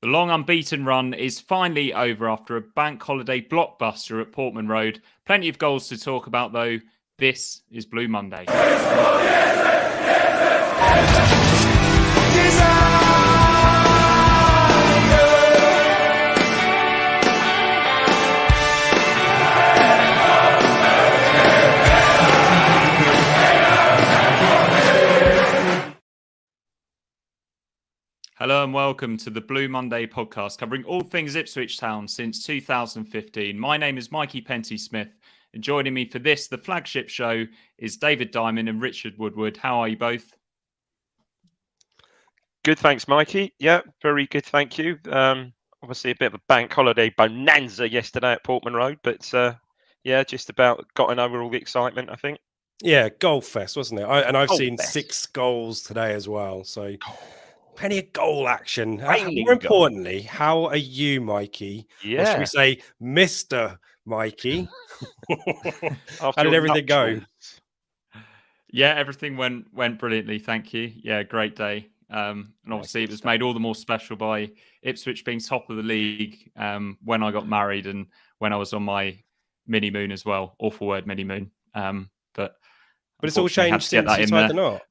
The long unbeaten run is finally over after a bank holiday blockbuster at Portman Road. Plenty of goals to talk about, though. This is Blue Monday. Hello and welcome to the Blue Monday podcast, covering all things Ipswich Town since 2015. My name is Mikey Penty-Smith, and joining me for this, the Flagship Show, is David Diamond and Richard Woodward. How are you both? Good, thanks, Mikey. Yeah, very good, thank you. Obviously a bit of a bank holiday bonanza yesterday at Portman Road, but just about gotten over all the excitement, I think. Yeah, goal fest, wasn't it? I've seen 6 goals today as well, so plenty of goal action. More importantly, how are you, Mikey? Yeah. Or should we say Mr. Mikey? How did everything go? Yeah, everything went brilliantly, thank you. Yeah, great day. And obviously it was made all the more special by Ipswich being top of the league when I got married and when I was on my mini moon as well. Awful word, mini moon. But it's all changed since you tied the knot.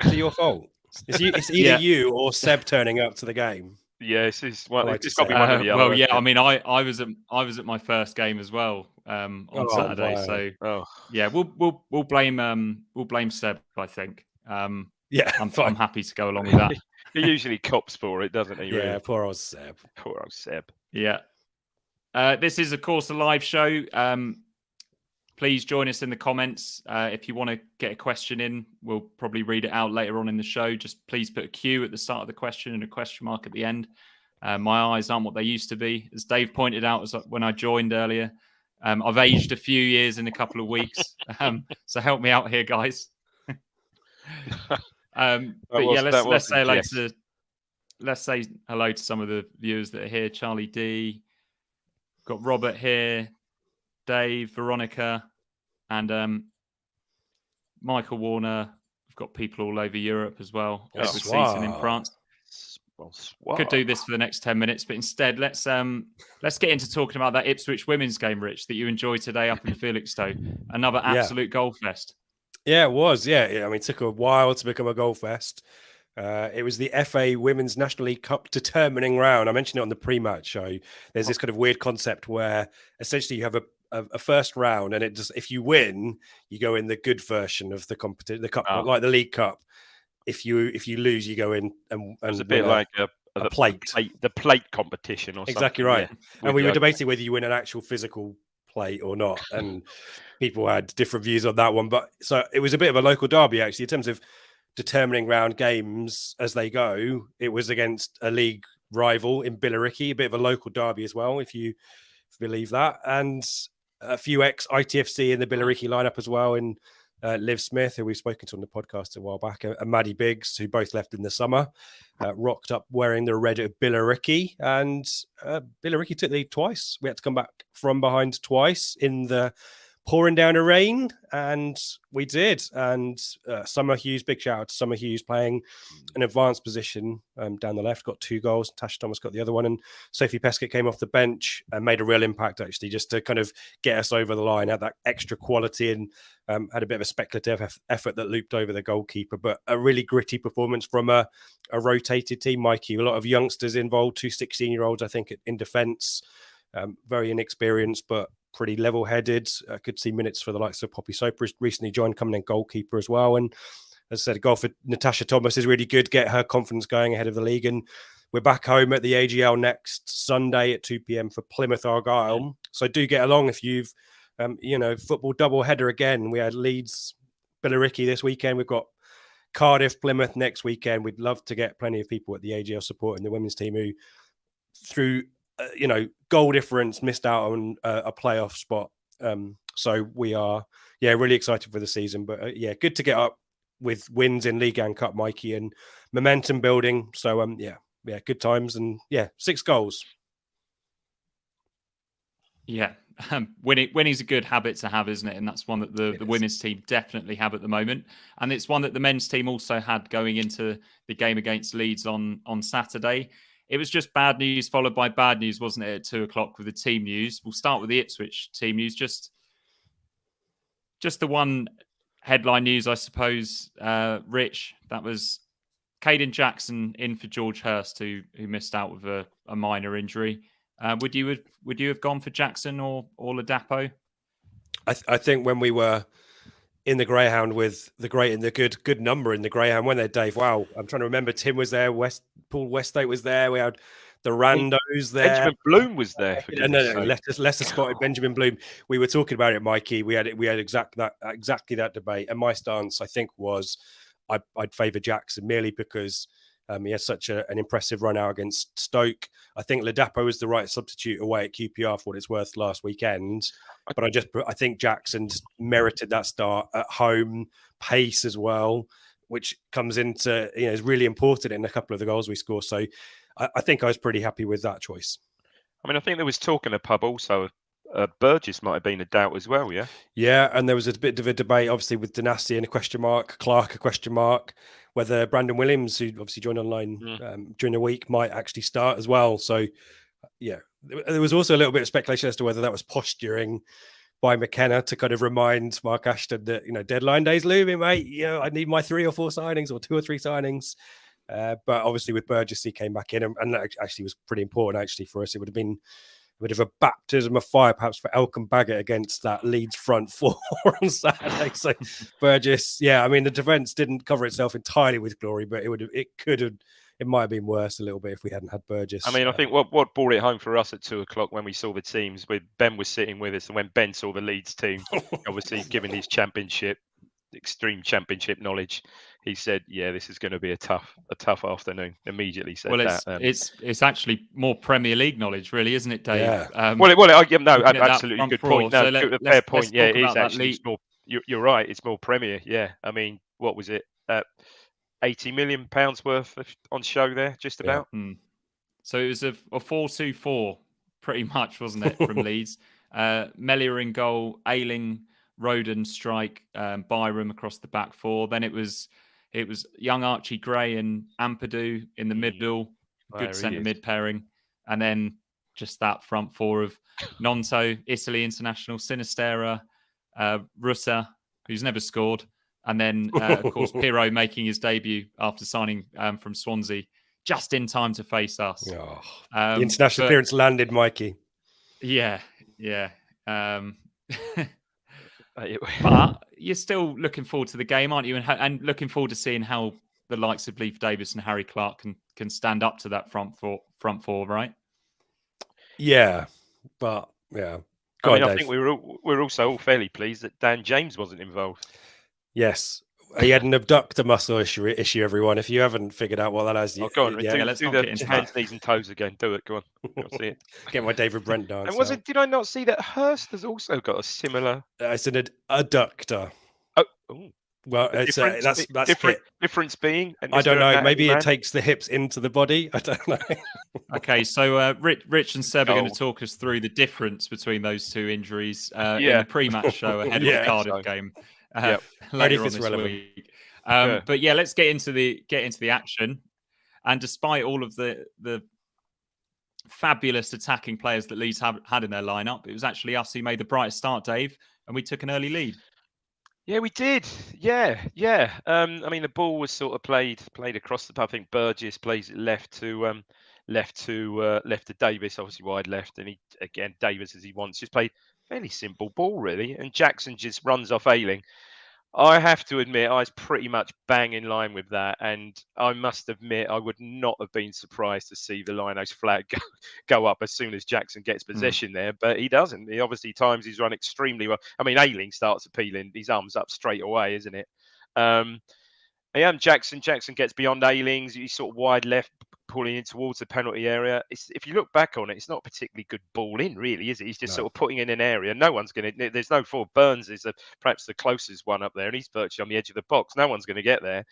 Is it your fault? It's either you or Seb turning up to the game. Yeah, it's probably one of the other. Well, yeah, I mean, I was at my first game as well on Saturday. Wow. So yeah, we'll blame Seb, I think. I'm happy to go along with that. He usually cops for it, doesn't he? Yeah, really? poor old Seb. Poor old Seb. Yeah. This is, of course, a live show. Please join us in the comments. If you want to get a question in, we'll probably read it out later on in the show. Just please put a Q at the start of the question and a question mark at the end. My eyes aren't what they used to be. As Dave pointed out when I joined earlier, I've aged a few years in a couple of weeks. So help me out here, guys. Let's say hello to some of the viewers that are here. Charlie D, got Robert here, Dave, Veronica, and Michael Warner. We've got people all over Europe as well. Edward Seaton in France. Could do this for the next 10 minutes, but instead let's get into talking about that Ipswich women's game, Rich, that you enjoyed today up in Felixstowe. Another absolute goal fest. Yeah, it was. Yeah, I mean, it took a while to become a goal fest. It was the FA Women's National League Cup determining round. I mentioned it on the Prematch Show. There's this kind of weird concept where essentially you have a first round, and it just, if you win, you go in the good version of the competition, the cup, like the League Cup. If you lose, you go in and it's a bit like a plate, the plate competition, or something. Exactly right. Yeah. And we were debating whether you win an actual physical plate or not, and people had different views on that one. But so it was a bit of a local derby, actually, in terms of determining round games as they go. It was against a league rival in Billericay, a bit of a local derby as well, if you believe that, and a few ex-ITFC in the Billericay lineup as well, in Liv Smith, who we've spoken to on the podcast a while back, and Maddie Biggs, who both left in the summer, rocked up wearing the red of Billericay, and Billericay took the lead twice. We had to come back from behind twice in the pouring down a rain, and we did. And Summer Hughes, big shout out to Summer Hughes, playing an advanced position down the left, got 2 goals. Tasha Thomas got the other one, and Sophie Peskett came off the bench and made a real impact, actually, just to kind of get us over the line, had that extra quality, and had a bit of a speculative effort that looped over the goalkeeper. But a really gritty performance from a rotated team, Mikey. A lot of youngsters involved, 2 16-year-olds, I think, in defence. Very inexperienced, but pretty level-headed. I could see minutes for the likes of Poppy Soper, recently joined, coming in goalkeeper as well. And as I said, goal for Natasha Thomas is really good, get her confidence going ahead of the league. And we're back home at the AGL next Sunday at 2 p.m. for Plymouth Argyle. So do get along if you've, football double header again. We had Leeds, Billericay this weekend. We've got Cardiff, Plymouth next weekend. We'd love to get plenty of people at the AGL supporting the women's team who, through goal difference, missed out on a playoff spot. So we are, really excited for the season. But good to get up with wins in League and Cup, Mikey, and momentum building. So good times, and 6 goals. Yeah, winning's a good habit to have, isn't it? And that's one that the women's team definitely have at the moment. And it's one that the men's team also had going into the game against Leeds on Saturday. it was just bad news followed by bad news, wasn't it, at 2 o'clock with the team news? We'll start with the Ipswich team news. Just the one headline news, I suppose, Rich, that was Caden Jackson in for George Hurst, who missed out with a minor injury. Would you have gone for Jackson or Ladapo? I think when we were in the Greyhound with the great and the good number in the Greyhound, when they're Dave, wow, I'm trying to remember. Tim was there, Paul Westate was there. We had the Randos there. Benjamin Bloom was there. For no, Leicester spotted Benjamin Bloom. We were talking about it, Mikey. We had exactly that debate, and my stance, I think, was I'd favour Jackson merely because he has such an impressive run out against Stoke. I think Ladapo was the right substitute away at QPR for what it's worth last weekend. But I think Jackson's merited that start at home, pace as well, which comes into, is really important in a couple of the goals we score. So I think I was pretty happy with that choice. I mean, I think there was talk in the pub also. Burgess might have been a doubt as well, yeah? Yeah, and there was a bit of a debate, obviously, with Dynasty and a question mark, Clark a question mark, whether Brandon Williams, who obviously joined online during the week, might actually start as well. So, yeah, there was also a little bit of speculation as to whether that was posturing by McKenna to kind of remind Mark Ashton that, deadline day's looming, mate. I need my 3 or 4 signings or 2 or 3 signings. But obviously with Burgess, he came back in and that actually was pretty important actually for us. It would have been a bit of a baptism of fire perhaps for Elkan Baggett against that Leeds front 4 on Saturday. So Burgess, yeah, I mean the defence didn't cover itself entirely with glory, but it might have been worse a little bit if we hadn't had Burgess. I mean, I think what brought it home for us at 2 o'clock when we saw the teams, with Ben was sitting with us, and when Ben saw the Leeds team, obviously given his extreme championship knowledge, he said, "Yeah, this is going to be a tough afternoon." Immediately said that. It's actually more Premier League knowledge, really, isn't it, Dave? Yeah. Absolutely good point. No, fair point. Yeah, it is actually more. You're right. It's more Premier. Yeah, I mean, what was it? £80 million worth on show there, just about. Yeah. So it was a 4-2-4, pretty much, wasn't it, from Leeds? Melia in goal, Ayling, Roden strike, Byram across the back 4. Then it was young Archie Gray and Ampadu in the middle, good centre mid pairing, and then just that front 4 of Nonto, Italy international, Sinistera, Russa, who's never scored, and then of course Pirro making his debut after signing from Swansea just in time to face us. The international clearance landed, Mikey. Yeah. But you're still looking forward to the game, aren't you? And looking forward to seeing how the likes of Leif Davis and Harry Clark can stand up to that front four, right? Yeah, but yeah. I think we're also all fairly pleased that Dan James wasn't involved. Yes. He had an abductor muscle issue, everyone. If you haven't figured out what that is, go on. Let's do the hands, knees, and toes again. Do it. Go on. I'll see it. Get my David Brent dance. And did I not see that Hurst has also got a similar? It's an adductor. Oh. Well, that's difference being. I don't know. Maybe it takes the hips into the body. I don't know. Okay, so Rich and Seb are going to talk us through the difference between those 2 injuries in the pre-match show ahead of the Cardiff game. Later on this week. But yeah, let's get into the action. And despite all of the fabulous attacking players that Leeds had in their lineup, it was actually us who made the brightest start, Dave, and we took an early lead. Yeah, we did. Yeah. I mean, the ball was sort of played across the. I think Burgess plays it left to Davis, obviously wide left, and Davis as he wants, just played fairly simple ball really, and Jackson just runs off Ayling. I have to admit, I was pretty much bang in line with that, and I must admit, I would not have been surprised to see the Linos flag go up as soon as Jackson gets possession there, but he doesn't. He obviously times his run extremely well. I mean, Ayling starts appealing his arms up straight away, isn't it? Jackson gets beyond Ayling's. He's sort of wide left, pulling in towards the penalty area. If you look back on it, it's not a particularly good ball in, really, is it? He's just sort of putting in an area. No one's going to. There's no four. Burns is perhaps the closest one up there, and he's virtually on the edge of the box. No one's going to get there.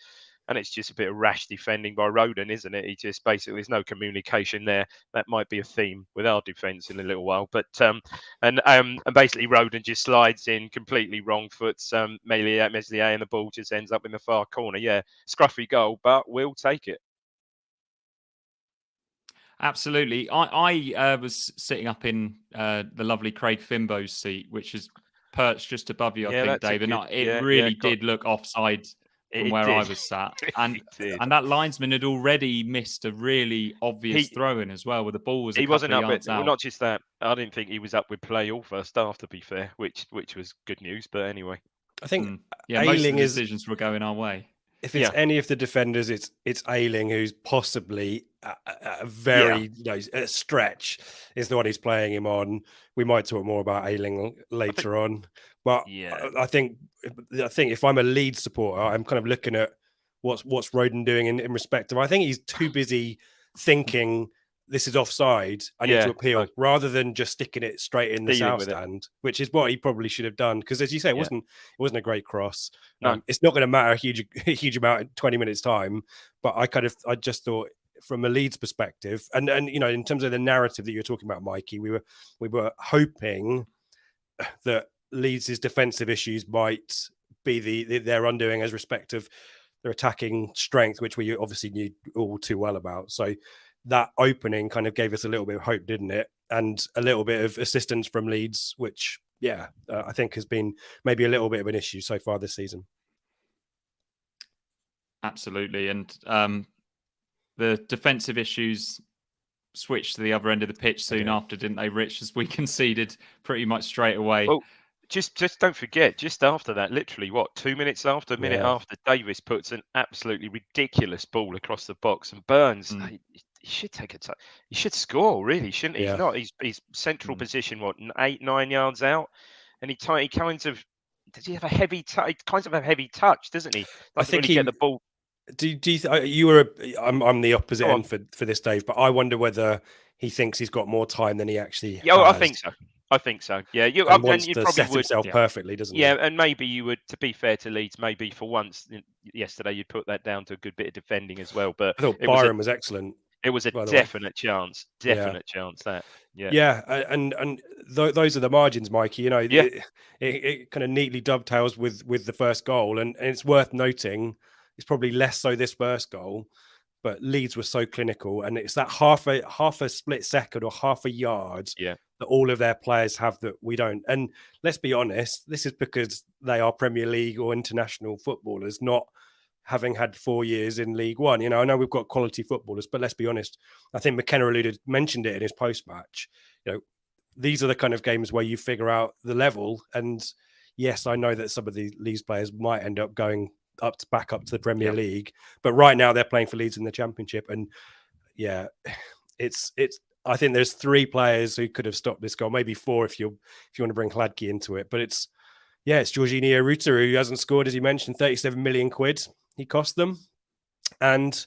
And it's just a bit of rash defending by Roden, isn't it? He just basically, there's no communication there. That might be a theme with our defence in a little while. But and basically Roden just slides in completely wrong foot. Meslier, and the ball just ends up in the far corner. Yeah, scruffy goal, but we'll take it. Absolutely. I was sitting up in the lovely Craig Fimbo's seat, which is perched just above you, I think, Dave. And it really did look offside from where I was sat. And that linesman had already missed a really obvious throw-in as well, where the ball was a couple of yards out. Well, not just that. I didn't think he was up with play all first half, to be fair, which was good news. But anyway. I think most of the decisions were going our way. If it's any of the defenders, it's Ayling, who's possibly a very a stretch is the one he's playing him on. We might talk more about Ayling later on, but I think if I'm a Leeds supporter, I'm kind of looking at what's Roden doing in respect of. I think he's too busy thinking this is offside, I need to appeal, rather than just sticking it straight in the south stand, which is what he probably should have done. Because as you say, it wasn't a great cross. No. It's not going to matter a huge amount in 20 minutes time. But I just thought from a Leeds perspective, and in terms of the narrative that you're talking about, Mikey, we were hoping that Leeds' defensive issues might be their undoing as respect of their attacking strength, which we obviously knew all too well about. So that opening kind of gave us a little bit of hope, didn't it? And a little bit of assistance from Leeds, which, I think has been maybe a little bit of an issue so far this season. Absolutely. And the defensive issues switched to the other end of the pitch soon after, didn't they, Rich? As we conceded pretty much straight away. Well, just don't forget, just after that, literally, 2 minutes after, a minute after, Davis puts an absolutely ridiculous ball across the box, and Burns... He should take a touch. He should score, really, shouldn't he? He's not. He's central position, 8-9 yards out, and he kind of does he have a heavy touch? He kind of have a heavy touch, doesn't he? I think really get the ball. I'm the opposite end for this, Dave, but I wonder whether he thinks he's got more time than he actually has. I think so. I think so. Yeah, you wants to probably set himself perfectly, doesn't he? Yeah, and maybe you would, to be fair to Leeds, maybe for once yesterday you'd put that down to a good bit of defending as well. But I thought Byron was excellent. It was a definite chance. Chance that. And those are the margins, Mikey. It kind of neatly dovetails with the first goal, and it's worth noting. It's probably less so this first goal, but Leeds were so clinical, and it's that half a split second or half a yard that all of their players have that we don't. And let's be honest, this is because they are Premier League or international footballers, not having had 4 years in League One. I know we've got quality footballers, but let's be honest. I think McKenna mentioned it in his post-match. These are the kind of games where you figure out the level. And yes, I know that some of the Leeds players might end up going back up to the Premier League, but right now they're playing for Leeds in the Championship. And it's. I think there's 3 players who could have stopped this goal, maybe 4 if you want to bring Hladky into it. But it's Jorginho Ruta, who hasn't scored, as you mentioned, 37 million quid. He cost them, and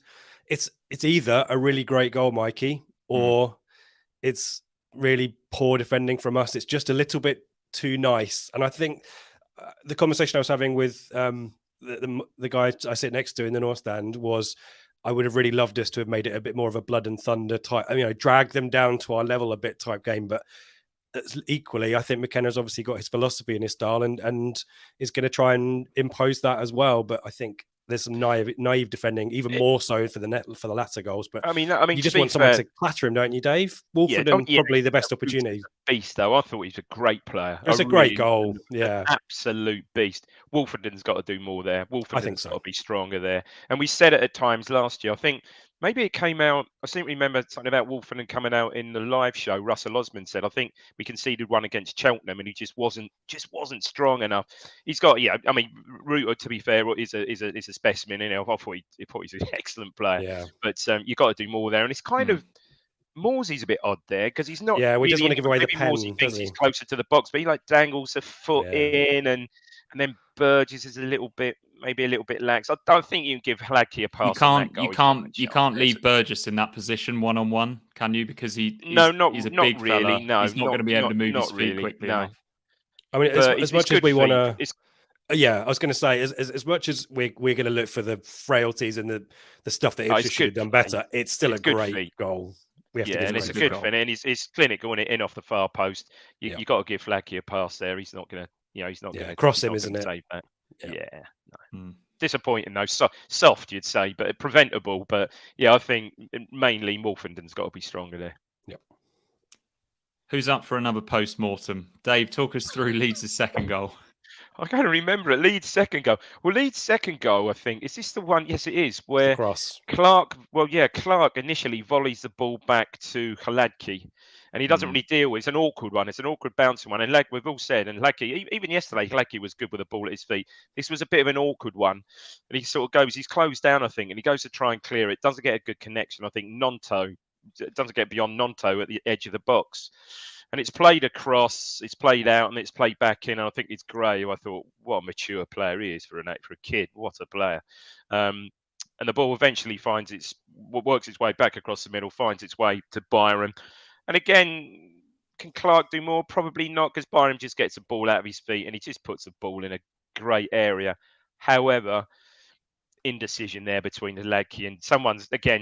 it's either a really great goal, Mikey, or it's really poor defending from us. It's just a little bit too nice. And I think the conversation I was having with the guy I sit next to in the North Stand was, I would have really loved us to have made it a bit more of a blood and thunder type, drag them down to our level a bit type game, but equally, I think McKenna's obviously got his philosophy and his style, and is going to try and impose that as well. But I think there's some naive defending, even more so for the latter goals. But I mean, you just want someone to clatter him, don't you, Dave? Wolfenden probably the best opportunity. Beast, though. I thought he was a great player. It's a great goal. An absolute beast. Wolfenden's got to do more there. Wolfenden's so. got to be stronger there. And we said it at times last year. I think maybe it came out. I seem to remember something about Wolfenden coming out in the live show. Russell Osman said, I think we conceded one against Cheltenham, and he just wasn't strong enough. He's got, I mean, Ruta, to be fair, is a specimen. I thought he's an excellent player. Yeah. But you've got to do more there. And it's kind of, Morsey's a bit odd there because he's not. Yeah, we just want to give away the pen. Morsey thinks he's closer to the box, but he dangles a foot in, and then Burgess is maybe a little bit lax. I don't think you can give Hladky a pass. You can't leave Burgess in that position 1-on-1, can you? Because he's a big really, fella. No, he's not going to be able to move his feet quickly enough. I mean, as much as we want to. I was going to say, as much as we're going to look for the frailties and the stuff that Ipswich should have done better, it's still a great goal. And it's a good thing, and it's clinical, and in off the far post. You got to give Hladky a pass there. He's not going to, he's not going to cross him, isn't it? Save that. Disappointing though, soft you'd say, but preventable. But yeah, I think mainly Wolfenden's got to be stronger there. Yep. Who's up for another post-mortem? Dave, talk us through Leeds' second goal. I can't remember it. Leeds' second goal. Well, Leeds' second goal, I think, is this the one? Yes, it is. Where cross. Clark initially volleys the ball back to Hladky, and he doesn't really deal with it. It's an awkward one. It's an awkward bouncing one. And like we've all said, and Hladky, even yesterday, Hladky was good with the ball at his feet. This was a bit of an awkward one. And he sort of goes, he's closed down, I think, and he goes to try and clear it. Doesn't get a good connection. I think Nonto doesn't get beyond Nonto at the edge of the box. And it's played across, it's played out, and it's played back in. And I think it's Gray, who I thought, what a mature player he is for a kid. What a player. And the ball eventually works its way back across the middle, finds its way to Byram. And again, can Clark do more? Probably not, because Byram just gets the ball out of his feet and he just puts the ball in a great area. However, indecision there between the Hladky and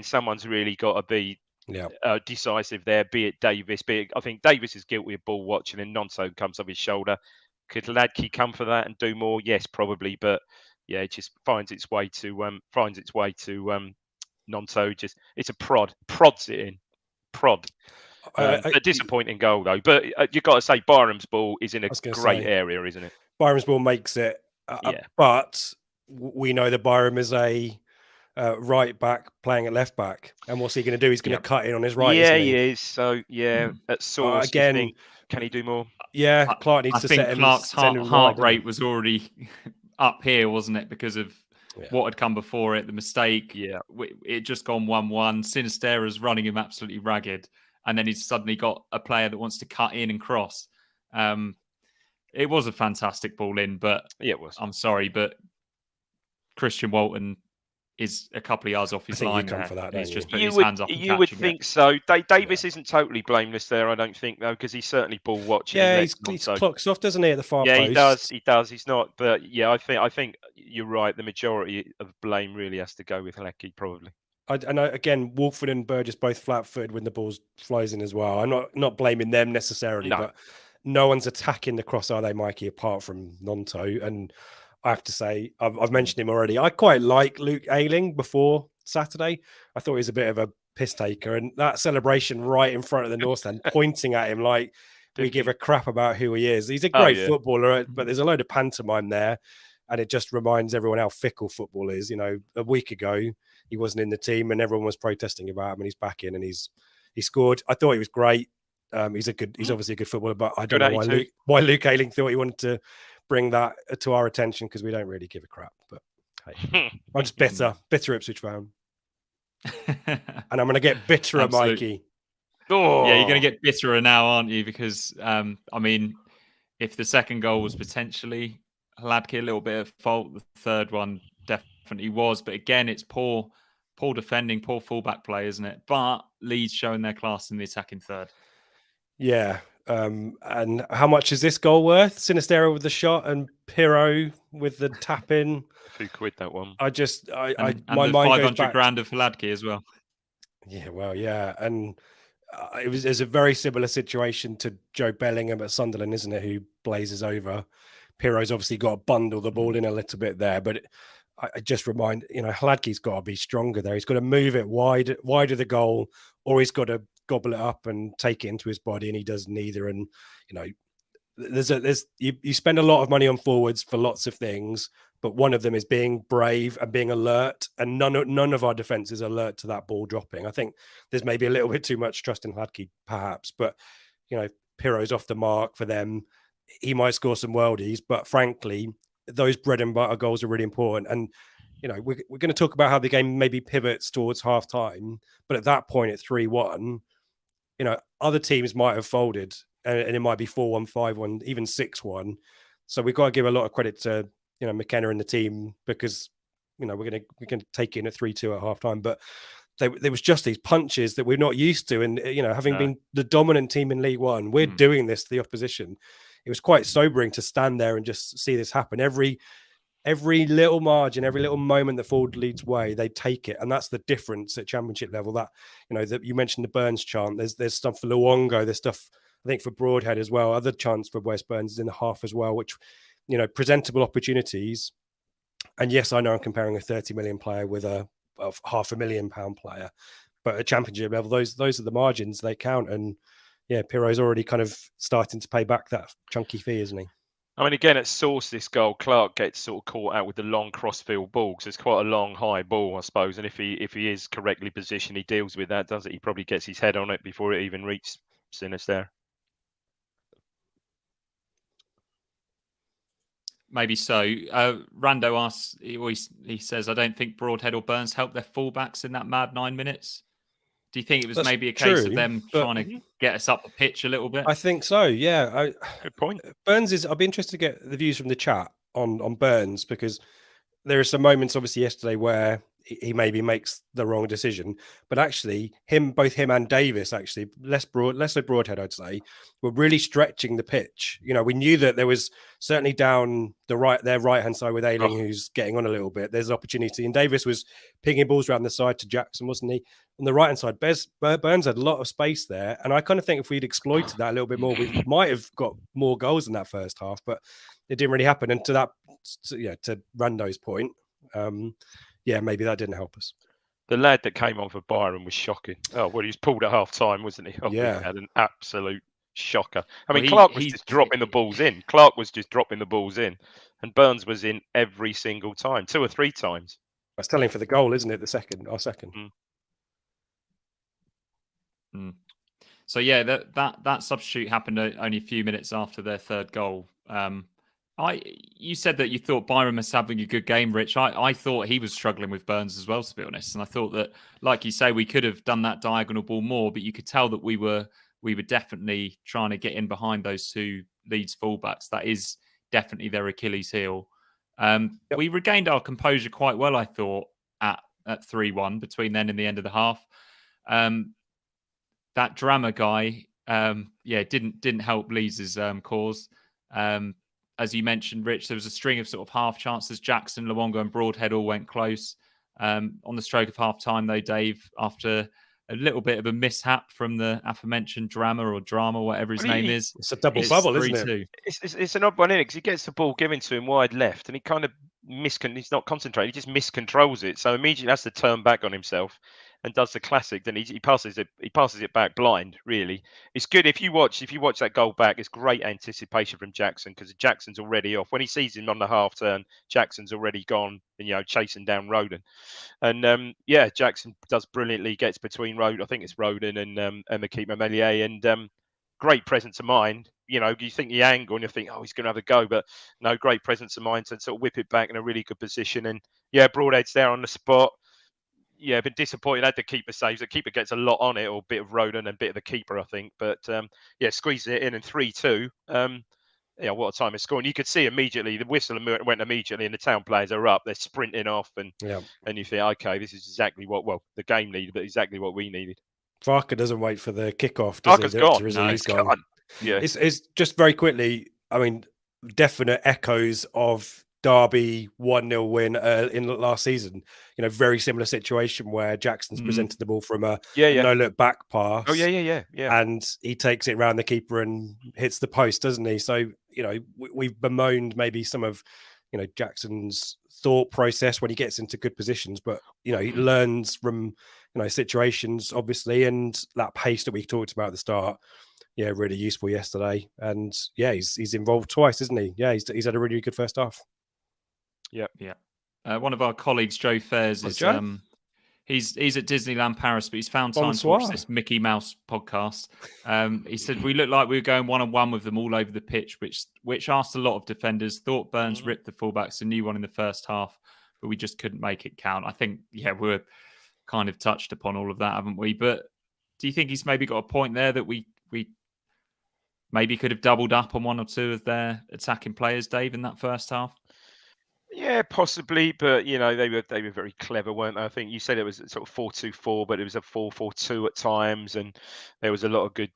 someone's really got to be decisive there, be it Davis, I think Davis is guilty of ball watching and Nonso comes off his shoulder. Could Hladky come for that and do more? Yes, probably, but yeah, it just finds its way to Nonso. Just it's a prods it in. A disappointing goal though, but you've got to say Byram's ball is in a great area, isn't it? Byram's ball makes it, but we know that Byram is a right back playing at left back, and what's he going to do? He's going to cut in on his right. Yeah, isn't he is. So at source again, can he do more? Yeah, Clark needs to set him. Clark's heart rate was already up here, wasn't it? Because of what had come before it, the mistake. Yeah, it just gone 1-1. Sinistera's running him absolutely ragged, and then he's suddenly got a player that wants to cut in and cross. It was a fantastic ball in, but it was. I'm sorry, but Christian Walton is a couple of yards off his line. He's just putting his hands up. You would think so. Davis isn't totally blameless there, I don't think, though, because he's certainly ball watching. Yeah, he's clocks off, doesn't he, at the far post? Yeah, he does. He's not, but yeah, I think you're right. The majority of blame really has to go with Hladky, probably. I know, again, Wolford and Burgess both flat-footed when the ball flies in as well. I'm not blaming them necessarily, but no one's attacking the cross, are they, Mikey, apart from Nonto? And I have to say, I've mentioned him already. I quite like Luke Ayling before Saturday. I thought he was a bit of a piss taker, and that celebration right in front of the North Stand, pointing at him like we give a crap about who he is. He's a great footballer, but there's a load of pantomime there, and it just reminds everyone how fickle football is. You know, a week ago he wasn't in the team, and everyone was protesting about him, and he's back in, and he scored. I thought he was great. He's obviously a good footballer, but I don't know why Luke Ayling thought he wanted to bring that to our attention, because we don't really give a crap. But hey, I'm just bitter Ipswich fan, and I'm going to get bitterer, Mikey. Oh. Yeah, you're going to get bitterer now, aren't you? Because I mean, if the second goal was potentially Hladky, a little bit of fault, the third one definitely was. But again, it's poor defending, poor fullback play, isn't it? But Leeds showing their class in the attacking third. Yeah. And how much is this goal worth? Sinistera with the shot and Pirro with the tap in. £2 that one. My mind 500 goes grand of Hladky as well. Yeah, well, yeah, and it's a very similar situation to Joe Bellingham at Sunderland, isn't it? Who blazes over. Pirro's obviously got to bundle the ball in a little bit there, but I just remind Hladky's got to be stronger there. He's got to move it wide of the goal, or he's got to gobble it up and take it into his body, and he does neither. And you spend a lot of money on forwards for lots of things, but one of them is being brave and being alert, and none of our defense is alert to that ball dropping. I think there's maybe a little bit too much trust in Hladky, perhaps, but Pirro's off the mark for them. He might score some worldies, but frankly, those bread and butter goals are really important. And we're going to talk about how the game maybe pivots towards half time, but at that point at 3-1, other teams might have folded, and it might be 4-1, 5-1, even 6-1. So we've got to give a lot of credit to McKenna and the team, because we're going to take it in at 3-2 at half time. But there was just these punches that we're not used to, and having been the dominant team in League One, we're doing this to the opposition. It was quite sobering to stand there and just see this happen. Every little margin, every little moment that forward Leeds way, they take it, and that's the difference at Championship level. That that you mentioned the Burns chant. There's stuff for Luongo. There's stuff I think for Broadhead as well. Other chants for West Burns is in the half as well, which presentable opportunities. And yes, I know I'm comparing a 30 million player with a £500,000 player, but at championship level, those are the margins, they count. And yeah, Piro's already kind of starting to pay back that chunky fee, isn't he? I mean, again, at source, this goal, Clark gets sort of caught out with the long crossfield ball because it's quite a long, high ball, I suppose. And if he is correctly positioned, he deals with that, does it? He probably gets his head on it before it even reaches Sinister. Maybe so. Rando asks, he says, I don't think Broadhead or Burns helped their fullbacks in that mad 9 minutes. Do you think it was maybe a case of them trying to get us up the pitch a little bit? I think so, yeah. Good point. Burns I'll be interested to get the views from the chat on Burns, because there are some moments, obviously, yesterday where he maybe makes the wrong decision, but actually both him and Davis, actually less so Broadhead, I'd say, were really stretching the pitch. You know, we knew that there was certainly down their right hand side with Ayling, who's getting on a little bit. There's opportunity, and Davis was pinging balls around the side to Jackson, wasn't he? On the right hand side, Burns had a lot of space there, and I kind of think if we'd exploited that a little bit more, we might have got more goals in that first half, but it didn't really happen. And to Rando's point, maybe that didn't help us. The lad that came on for Byron was shocking. Oh, well, he was pulled at half time, wasn't he? He had an absolute shocker. I mean, Clark was just dropping the balls in. Clark was just dropping the balls in, and Burns was in every single time, 2 or 3 times. That's telling for the goal, isn't it? Our second. So yeah, that substitute happened only a few minutes after their third goal. You said that you thought Byron was having a good game, Rich. I thought he was struggling with Burns as well, to be honest. And I thought that, like you say, we could have done that diagonal ball more, but you could tell that we were definitely trying to get in behind those two Leeds fullbacks. That is definitely their Achilles heel. We regained our composure quite well, I thought, at 3-1 between then and the end of the half. That drama guy, didn't help Leeds' cause. As you mentioned, Rich, there was a string of sort of half chances. Jackson, Luongo and Broadhead all went close. On the stroke of half time, though, Dave, after a little bit of a mishap from the aforementioned drama, whatever his name is. It's a double bubble, isn't it? It's an odd one, isn't it? Because he gets the ball given to him wide left and he kind of he's not concentrating, he just miscontrols it. So immediately has to turn back on himself and does the classic. Then he passes it back blind, really. It's good if you watch that goal back, it's great anticipation from Jackson, because Jackson's already off. When he sees him on the half turn, Jackson's already gone and chasing down Roden. And Jackson does brilliantly, gets between I think it's Roden and the keeper Melier, and great presence of mind. You think the angle and you think, he's going to have a go, but no, great presence of mind to sort of whip it back in a really good position. And Broadhead's there on the spot. Been disappointed had the keeper saves. The keeper gets a lot on it, or a bit of Roden and a bit of the keeper, I think. But squeezes it in, and 3-2. What a time of scoring. You could see immediately, the whistle went immediately, and the Town players are up. They're sprinting off, and you think, okay, this is exactly what the game needed, but exactly what we needed. Farker doesn't wait for the kickoff, does he? Gone. He's gone. Yeah, it's just very quickly. I mean, definite echoes of Derby 1-0 win in last season. Very similar situation where Jackson's presented the ball from a no look back pass. Oh yeah. And he takes it around the keeper and hits the post, doesn't he? So we've bemoaned maybe some of Jackson's thought process when he gets into good positions, but he learns from situations, obviously, and that pace that we talked about at the start. Really useful yesterday, and he's involved twice, isn't he? He's had a really good first half. Yeah. One of our colleagues, Joe Fairs, is he's at Disneyland Paris, but he's found time to watch this Mickey Mouse podcast. He said we looked like we were going 1-on-1 with them all over the pitch, which asked a lot of defenders. Thought Burns ripped the fullbacks a new one in the first half, but we just couldn't make it count. I think we're kind of touched upon all of that, haven't we? But do you think he's maybe got a point there that we maybe could have doubled up on one or two of their attacking players, Dave, in that first half? Yeah, possibly, but they were very clever, weren't they? I think you said it was sort of 4-2-4, but it was a 4-4-2 at times, and there was a lot of good,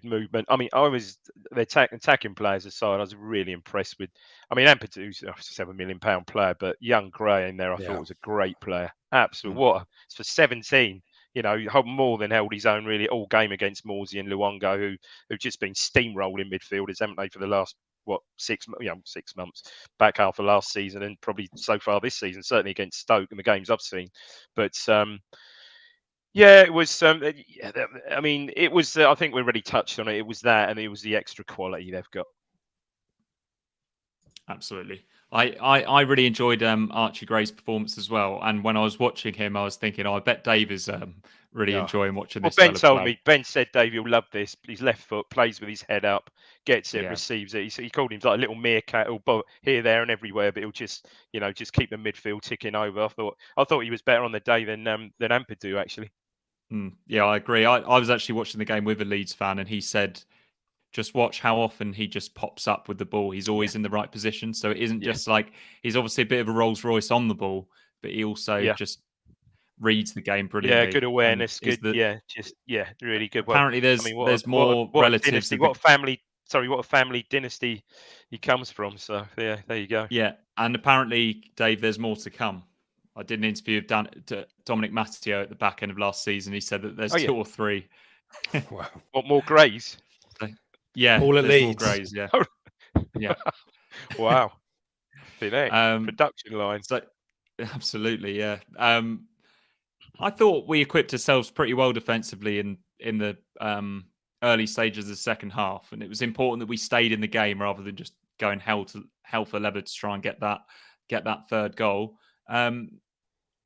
movement. I mean, the attacking players aside, I was really impressed with. I mean, Ampadu's a £7 million player, but young Gray in there, I thought was a great player. Absolutely, it's for 17. More than held his own really all game against Morsey and Luongo, who've just been steamrolling midfielders, haven't they, for the last 6 months, back half of last season, and probably so far this season, certainly against Stoke and the games I've seen. But yeah, it was. I mean, it was. I think we already touched on it. It was that, and it was the extra quality they've got. Absolutely. I really enjoyed Archie Gray's performance as well. And when I was watching him, I was thinking, I bet Dave is really enjoying watching this. Ben told me. Ben said, Dave, you'll love this. His left foot plays with his head up, gets it, receives it. He called him like a little meerkat, here, there, and everywhere. But he'll just keep the midfield ticking over. I thought he was better on the day than Ampadu actually. Yeah, I agree. I was actually watching the game with a Leeds fan, and he said, just watch how often he just pops up with the ball. He's always in the right position. So it isn't just like, he's obviously a bit of a Rolls Royce on the ball, but he also just reads the game brilliantly. Yeah, good awareness. Good. Really good. Apparently there's more relatives. What a family dynasty he comes from. So yeah, there you go. Yeah. And apparently, Dave, there's more to come. I did an interview with Dominic Matteo at the back end of last season. He said that there's 2 or 3. Wow. What, more Greys? Yeah, all at Leeds. More Greys, yeah. Yeah. Wow. Production line. So, absolutely, yeah. I thought we equipped ourselves pretty well defensively in the early stages of the second half, and it was important that we stayed in the game rather than just going hell for leather to try and get that third goal.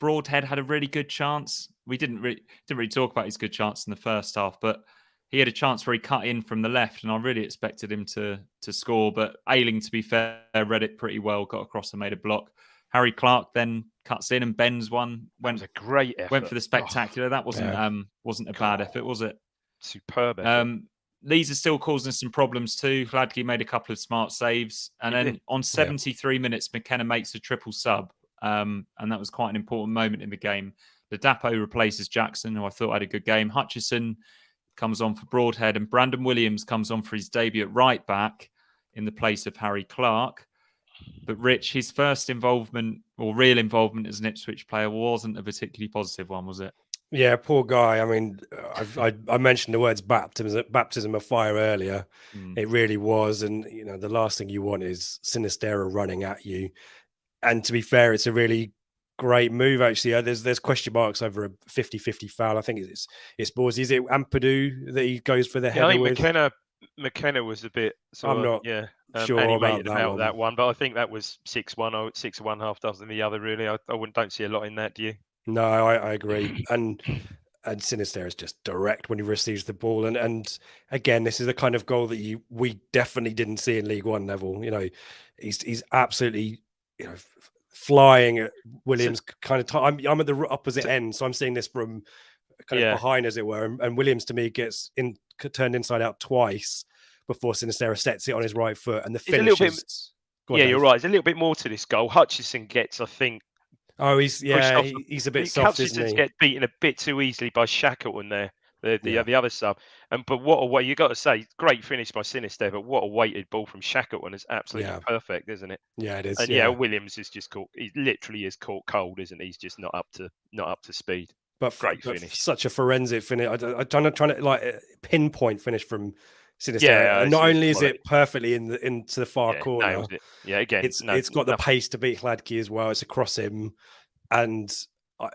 Broadhead had a really good chance. We didn't really talk about his good chance in the first half, but he had a chance where he cut in from the left, and I really expected him to score. But Ayling, to be fair, read it pretty well, got across and made a block. Harry Clark then cuts in, and Ben's one went a great effort. Went for the spectacular. That wasn't a bad effort, was it? Superb effort. Leeds are still causing some problems too. Hladky made a couple of smart saves, and then on 73 minutes, McKenna makes a triple sub, and that was quite an important moment in the game. Ladapo replaces Jackson, who I thought had a good game. Hutchison comes on for Broadhead, and Brandon Williams comes on for his debut at right back in the place of Harry Clark. But Rich, his first involvement or real involvement as an Ipswich player wasn't a particularly positive one, was it? Yeah, poor guy. I mean, I mentioned the words baptism of fire earlier. It really was. And, the last thing you want is Sinistera running at you. And to be fair, it's a really great move, actually. There's question marks over a 50-50 foul. I think it's Borsey. Is it Ampadu that he goes for the header? I think McKenna was a bit. I'm not sure animated about that one, but I think that was 6-1 or 6 1/2 dozen the other. Really, I don't see a lot in that. Do you? No, I agree. And Sinister is just direct when he receives the ball. And again, this is the kind of goal that we definitely didn't see in League One level. He's absolutely flying at Williams. I'm at the opposite end, so I'm seeing this from kind of behind, as it were. And Williams, to me, gets turned inside out twice before Sinistera sets it on his right foot, and the finish is... You're right. There's a little bit more to this goal. Hutchison gets, I think... Oh, he's a bit soft, isn't he? Gets beaten a bit too easily by Shackleton there, the other sub. But what a way, you got to say, great finish by Sinister, but what a weighted ball from Shackleton is absolutely perfect, isn't it? Yeah, it is. And Williams is just caught. He literally is caught cold, isn't he? He's just not up to speed. But great finish. Such a forensic finish. I'm trying to like pinpoint finish from Sinister. And not only is it perfectly into the far corner. Again, it's got the pace to beat Hladky as well. It's across him, and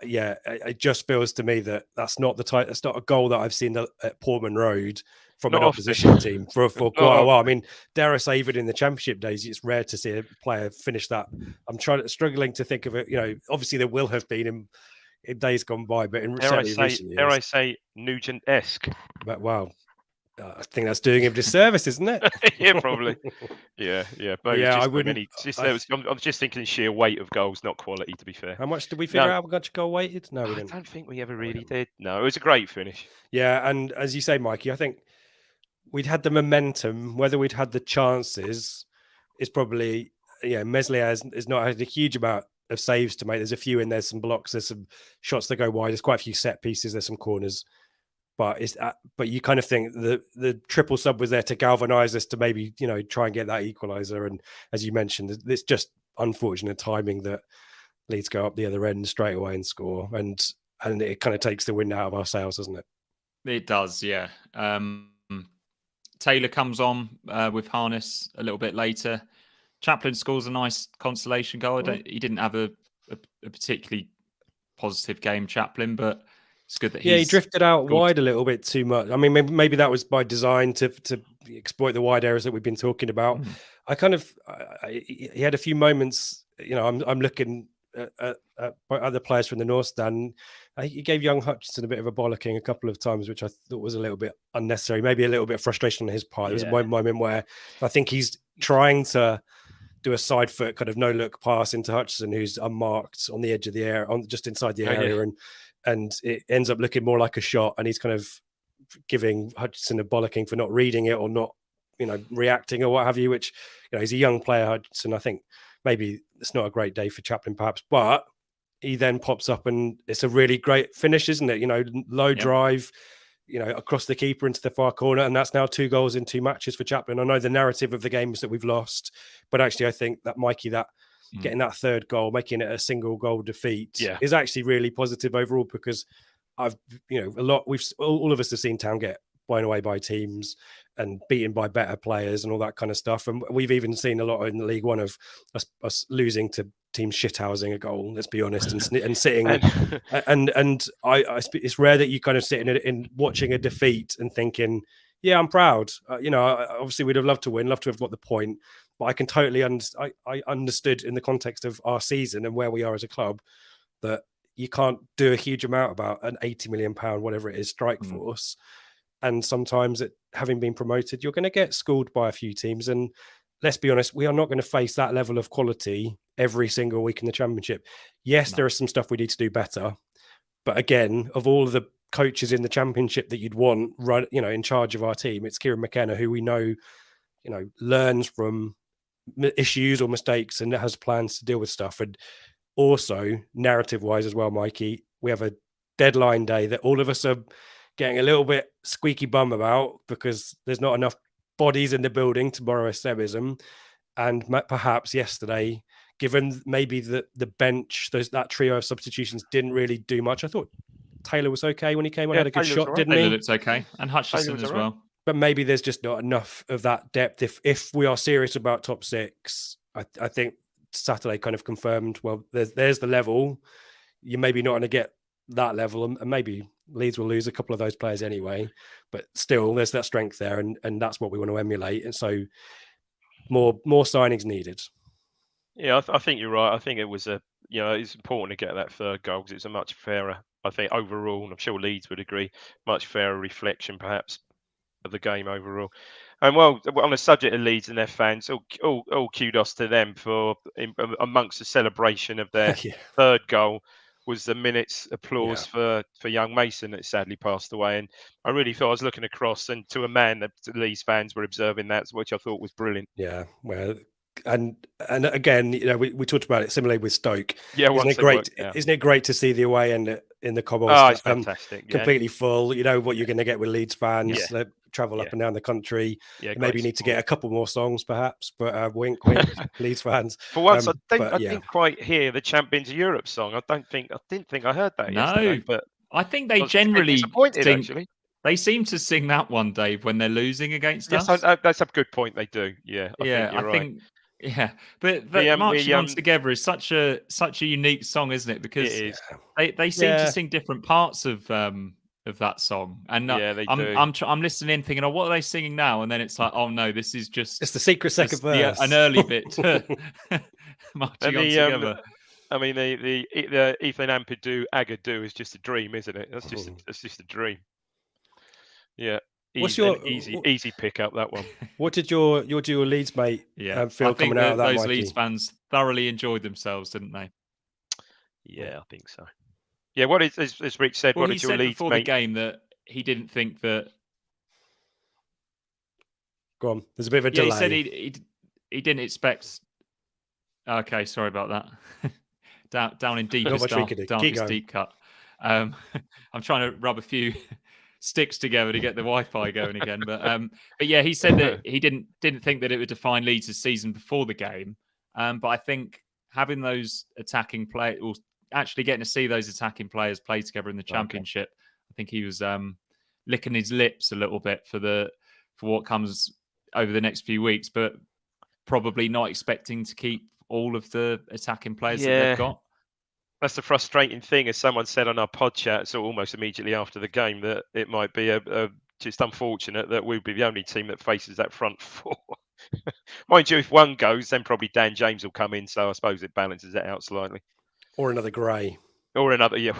it just feels to me that that's not a goal that I've seen at Portman Road from an opposition team for quite a while. I mean, dare I say, even in the Championship days, it's rare to see a player finish that. I'm struggling to think of it. Obviously there will have been in days gone by, but in recent years, dare I say Nugent-esque. But wow. I think that's doing him disservice, isn't it? Yeah, probably. Yeah. But I wouldn't. I'm just thinking sheer weight of goals, not quality. To be fair, how much did we figure out? We got goal weighted? No, we didn't. I don't think we ever really did. No, it was a great finish. Yeah, and as you say, Mikey, I think we'd had the momentum. Whether we'd had the chances is probably Meslier has not had a huge amount of saves to make. There's a few in there, some blocks, there's some shots that go wide. There's quite a few set pieces. There's some corners. But you kind of think the triple sub was there to galvanise us to maybe try and get that equaliser. And as you mentioned, it's just unfortunate timing that Leeds go up the other end straight away and score, and it kind of takes the wind out of our sails, doesn't it? It does, yeah. Taylor comes on with harness a little bit later. Chaplin scores a nice consolation goal. He didn't have a particularly positive game, Chaplin, but it's good that he drifted out wide a little bit too much. I mean, maybe that was by design to exploit the wide areas that we've been talking about. He had a few moments. I'm looking at other players from the North Stand. He gave young Hutchinson a bit of a bollocking a couple of times, which I thought was a little bit unnecessary. Maybe a little bit of frustration on his part. There was a moment where I think he's trying to do a side foot kind of no look pass into Hutchinson, who's unmarked on the edge of the area, just inside the area, and it ends up looking more like a shot. And he's kind of giving Hutchinson a bollocking for not reading it or not, reacting or what have you. Which he's a young player, Hutchinson. I think maybe it's not a great day for Chaplin, perhaps, but he then pops up and it's a really great finish, isn't it? Low drive, across the keeper into the far corner. And that's now 2 goals in 2 matches for Chaplin. I know the narrative of the game is that we've lost, but actually I think that Mikey, getting that 3rd goal, making it a single goal defeat is actually really positive overall, because all of us have seen Town get blown away by teams and beaten by better players and all that kind of stuff. And we've even seen a lot in the League One of us losing to teams shithousing a goal, let's be honest, and sitting and it's rare that you kind of sit in watching a defeat and thinking, yeah, I'm proud. Obviously we'd have loved to win, loved to have got the point, but I can totally I understood in the context of our season and where we are as a club that you can't do a huge amount about an £80 million, whatever it is, strike force. And sometimes having been promoted, you're going to get schooled by a few teams. And let's be honest, we are not going to face that level of quality every single week in the Championship. Yes, there is some stuff we need to do better. But again, of all of the coaches in the Championship that you'd want, in charge of our team, it's Kieran McKenna, who we know, learns from issues or mistakes and has plans to deal with stuff. And also, narrative-wise as well, Mikey, we have a deadline day that all of us are getting a little bit squeaky bum about, because there's not enough bodies in the building, to borrow a Sebism. And perhaps yesterday, given maybe the bench, that trio of substitutions didn't really do much. I thought Taylor was okay when he came on, had a good shot, didn't he? Taylor looked okay, and Hutchinson as well. But maybe there's just not enough of that depth. If we are serious about top 6, I think Saturday kind of confirmed, well, there's the level. You're maybe not going to get that level, and maybe Leeds will lose a couple of those players anyway, but still there's that strength there, and that's what we want to emulate. And so more signings needed. Yeah, I think you're right. I think it was it's important to get that 3rd goal, because it's a much fairer, I think, overall, and I'm sure Leeds would agree, much fairer reflection perhaps of the game overall. And well, on the subject of Leeds and their fans, all kudos to them for amongst the celebration of their 3rd goal was the minute's applause for young Mason that sadly passed away. And I really thought, I was looking across, and to a man that the Leeds fans were observing that, which I thought was brilliant. Yeah, well, and again, we talked about it similarly with Stoke. Yeah, isn't it great? Isn't it great to see the away end in the Cobbles? Oh, it's fantastic. Completely full. You know what you're going to get with Leeds fans. They travel up and down the country. Yeah, maybe need to get a couple more songs, perhaps. But wink, Leeds fans. For once, I didn't quite hear the Champions of Europe song. I didn't think I heard that yesterday. But I think they generally sing. They seem to sing that one, Dave, when they're losing against us. That's a good point. They do. Yeah, I think. Yeah, but Marching On Together is such a unique song, isn't it? Because they seem to sing different parts of that song, and they do. I'm listening, thinking, oh, what are they singing now? And then it's like, oh no, this is just it's the secret second verse, an early bit. Marching On Together. I mean, the Ethan Ampadu Agadoo is just a dream, isn't it? That's just a dream. Yeah. What's your easy pick up, that one? What did your Leeds mate feel coming out of that? Those Mikey? Leeds fans thoroughly enjoyed themselves, didn't they? Yeah, I think so. Yeah, what is, as Rich said, what did your Leeds mate? Before the game that he didn't think that. Go on. There's a bit of a delay. He said he didn't expect. Okay, sorry about that. down in deepest deep cut. I'm trying to rub a few sticks together to get the Wi-Fi going again, but yeah, he said that he didn't think that it would define Leeds' season before the game, but I think having those attacking players, or actually getting to see those attacking players play together in the Championship, I think he was licking his lips a little bit for the for what comes over the next few weeks, but probably not expecting to keep all of the attacking players that they've got. That's the frustrating thing, as someone said on our pod chat, so almost immediately after the game, that it might be just unfortunate that we'll be the only team that faces that front four. Mind you, if one goes, then probably Dan James will come in, so I suppose it balances it out slightly. Or another Gray. Or another, yeah,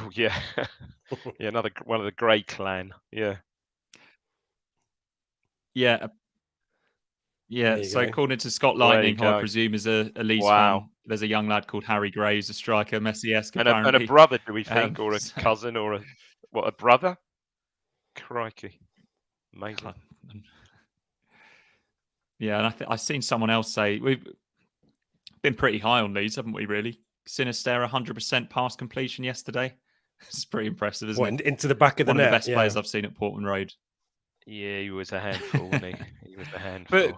another one of the Gray clan, yeah. So according to Scott Lightning, who I presume is a Leeds fan, there's a young lad called Harry Gray who's a striker, Messi-esque apparently. And a brother, do we think, or a cousin, or a brother? Crikey. Amazing. Yeah, and I've seen someone else say, we've been pretty high on Leeds, haven't we, really? Sinister, 100% pass completion yesterday. It's pretty impressive, isn't it? Into the back of the net? One of the best players I've seen at Portman Road. Yeah, he was a handful, wasn't he? He was a handful.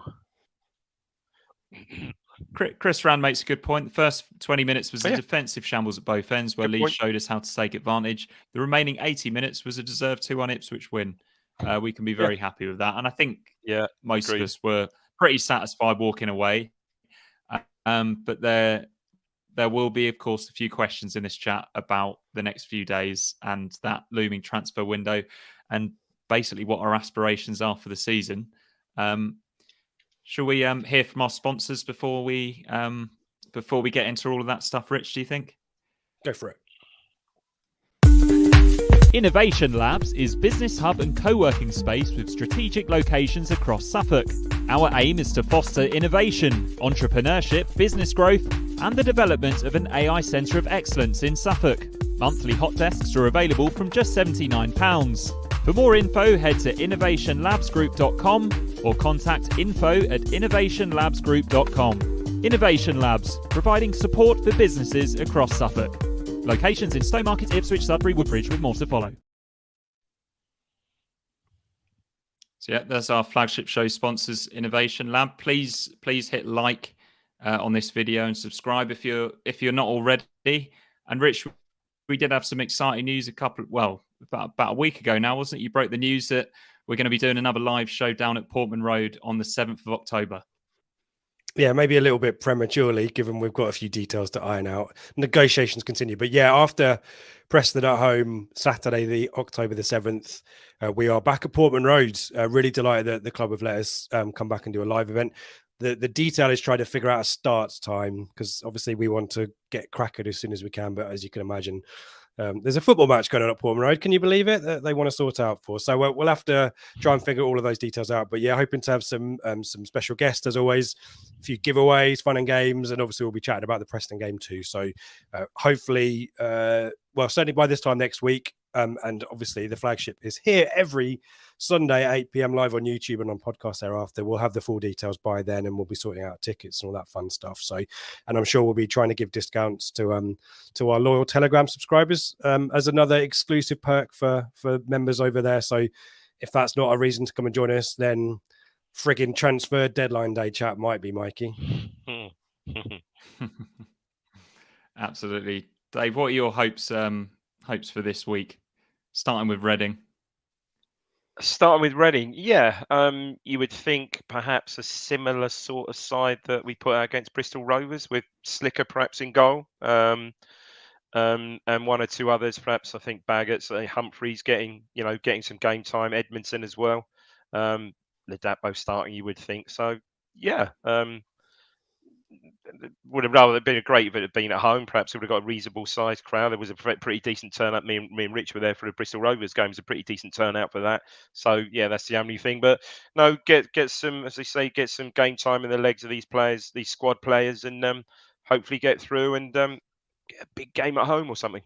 But Chris Rand makes a good point. The first 20 minutes was a defensive shambles at both ends, where Leeds showed us how to take advantage. The remaining 80 minutes was a deserved 2-1 Ipswich win. We can be very happy with that. And I think most of us were pretty satisfied walking away. But there will be, of course, a few questions in this chat about the next few days and that looming transfer window, and basically what our aspirations are for the season. Shall we hear from our sponsors before we get into all of that stuff, Rich, do you think? Go for it. Innovation Labs is business hub and co-working space with strategic locations across Suffolk. Our aim is to foster innovation, entrepreneurship, business growth, and the development of an AI centre of excellence in Suffolk. Monthly hot desks are available from just £79. For more info, head to innovationlabsgroup.com or contact info@innovationlabsgroup.com. Innovation Labs, providing support for businesses across Suffolk. Locations in Stowmarket, Ipswich, Sudbury, Woodbridge, with more to follow. So that's our flagship show sponsors, Innovation Lab. Please hit like on this video and subscribe if you're not already. And Rich, we did have some exciting news about a week ago now, wasn't it? You broke the news that we're going to be doing another live show down at Portman Road on the 7th of October. Yeah, maybe a little bit prematurely, given we've got a few details to iron out. Negotiations continue. But yeah, after Preston at home, Saturday, October the 7th, we are back at Portman Road. Really delighted that the club have let us come back and do a live event. The detail is trying to figure out a start time, because obviously we want to get crackered as soon as we can. But as you can imagine, there's a football match going on at Portman Road. Can you believe it? That they want to sort out for. So we'll have to try and figure all of those details out. But yeah, hoping to have some special guests as always, a few giveaways, fun and games, and obviously we'll be chatting about the Preston game too. So hopefully, certainly by this time next week. And obviously the flagship is here every Sunday at 8 p.m. live on YouTube and on podcast thereafter. We'll have the full details by then, and we'll be sorting out tickets and all that fun stuff. So, and I'm sure we'll be trying to give discounts to our loyal Telegram subscribers as another exclusive perk for members over there. So if that's not a reason to come and join us, then frigging transfer deadline day chat might be, Mikey. Absolutely. Dave, what are your hopes for this week? Starting with Reading. Yeah. You would think perhaps a similar sort of side that we put out against Bristol Rovers, with Slicker perhaps in goal, and one or two others. Perhaps I think Baggett's, Humphreys getting some game time, Edmondson as well. Ladapo starting, you would think. So yeah. Would have rather been great if it had been at home. Perhaps it would have got a reasonable sized crowd. There was a pretty decent turnout. Me and Rich were there for the Bristol Rovers game. It was a pretty decent turnout for that. So yeah, that's the only thing. But no, get some, as they say, get some game time in the legs of these players, these squad players, and hopefully get through and get a big game at home or something.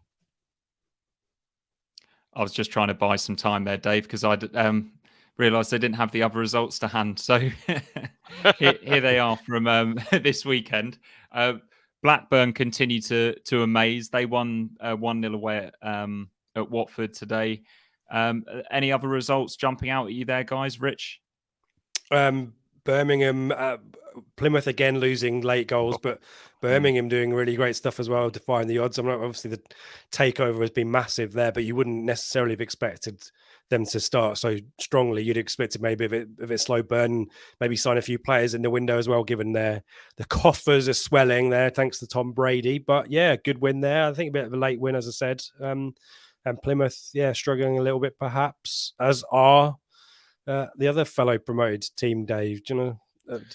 I was just trying to buy some time there, Dave, because I realised they didn't have the other results to hand. So here they are from this weekend. Blackburn continue to amaze. They won 1-0 away at Watford today. Any other results jumping out at you there, guys? Rich? Birmingham, Plymouth again losing late goals, but Birmingham doing really great stuff as well, defying the odds. Obviously the takeover has been massive there, but you wouldn't necessarily have expected them to start so strongly. You'd expect it maybe if it slow burn, maybe sign a few players in the window as well, given the coffers are swelling there thanks to Tom Brady. But yeah, good win there. I think a bit of a late win, as I said. And Plymouth, struggling a little bit perhaps, as are the other fellow promoted team, Dave. Do you know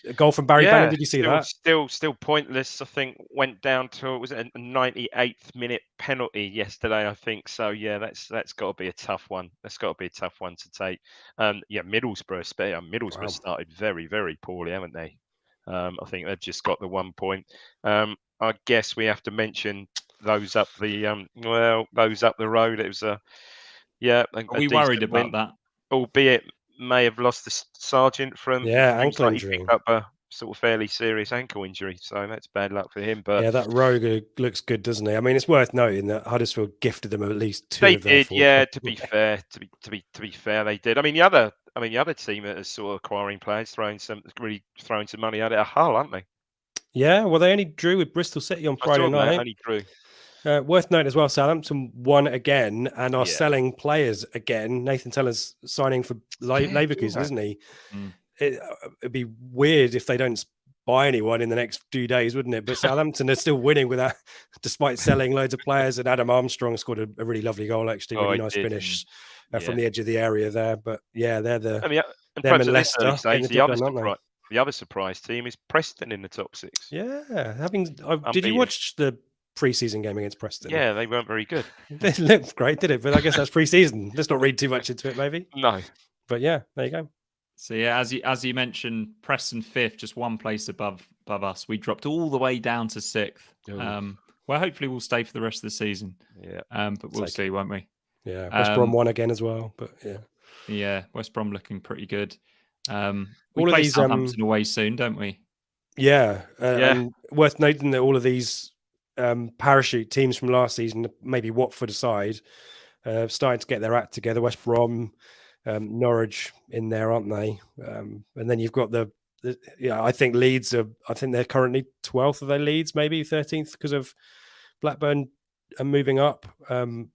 a goal from Barry Bannon? Did you see that? Still pointless. I think went down to was it a 98th minute penalty yesterday. I think so. Yeah, that's got to be a tough one. That's got to be a tough one to take. Middlesbrough started very, very poorly, haven't they? I think they've just got the 1 point. I guess we have to mention those up the road. It was Are we worried about that? Albeit may have lost the sergeant from ankle injury. He picked up a sort of fairly serious ankle injury, so that's bad luck for him. But that Rogue looks good, doesn't he? I mean, it's worth noting that Huddersfield gifted them at least two. They did, yeah. To be fair, they did. I mean, the other team that is sort of acquiring players, throwing some money at it, are Hull, aren't they? Yeah, well, they only drew with Bristol City on Friday night. Only drew. Worth noting as well, Southampton won again and are selling players again. Nathan Teller's signing for Leverkusen, isn't he? It'd be weird if they don't buy anyone in the next few days, wouldn't it? But Southampton are still winning with that, despite selling loads of players. And Adam Armstrong scored a really lovely goal, actually. Really nice finish from the edge of the area there. But yeah, they're them and Leicester. The other surprise team is Preston in the top 6. Yeah, did you watch the pre-season game against Preston? Yeah, they weren't very good. They looked great, did it? But I guess that's pre-season. Let's not read too much into it, maybe. No. But yeah, there you go. So yeah, as you mentioned, Preston 5th, just one place above us. We dropped all the way down to 6th. Well, hopefully we'll stay for the rest of the season. Yeah. But we'll see, won't we? Yeah. West Brom won again as well. But yeah. Yeah, West Brom looking pretty good. We play Southampton away soon, don't we? Yeah. And worth noting that all of these parachute teams from last season, maybe Watford aside, starting to get their act together. West Brom, Norwich in there, aren't they? And then you've got I think Leeds I think they're currently 12th of their Leeds, maybe 13th because of Blackburn moving up.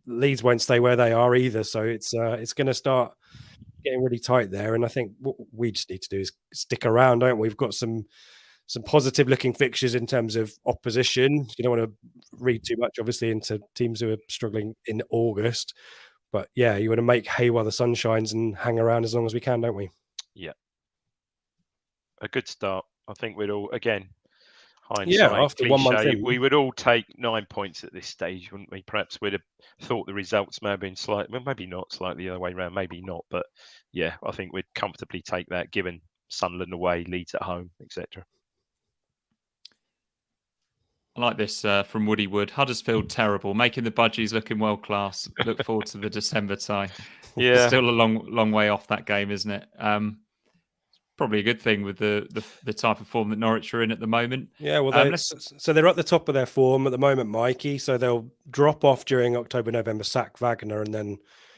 Leeds won't stay where they are either, so it's going to start getting really tight there. And I think what we just need to do is stick around, don't we? We've got some positive looking fixtures in terms of opposition. You don't want to read too much, obviously, into teams who are struggling in August. But yeah, you want to make hay while the sun shines and hang around as long as we can, don't we? Yeah. A good start. I think we'd all, again, hindsight, after 1 month in, we would all take 9 points at this stage, wouldn't we? Perhaps we'd have thought the results may have been maybe not slightly the other way around, maybe not. But yeah, I think we'd comfortably take that, given Sunderland away, Leeds at home, etc. I like this from Woody Wood. Huddersfield terrible, making the budgies looking world class. Look forward to the December tie. Yeah, still a long way off that game, isn't it? Probably a good thing with the type of form that Norwich are in at the moment. Yeah, well, so they're at the top of their form at the moment, Mikey. So they'll drop off during October, November, sack Wagner, and then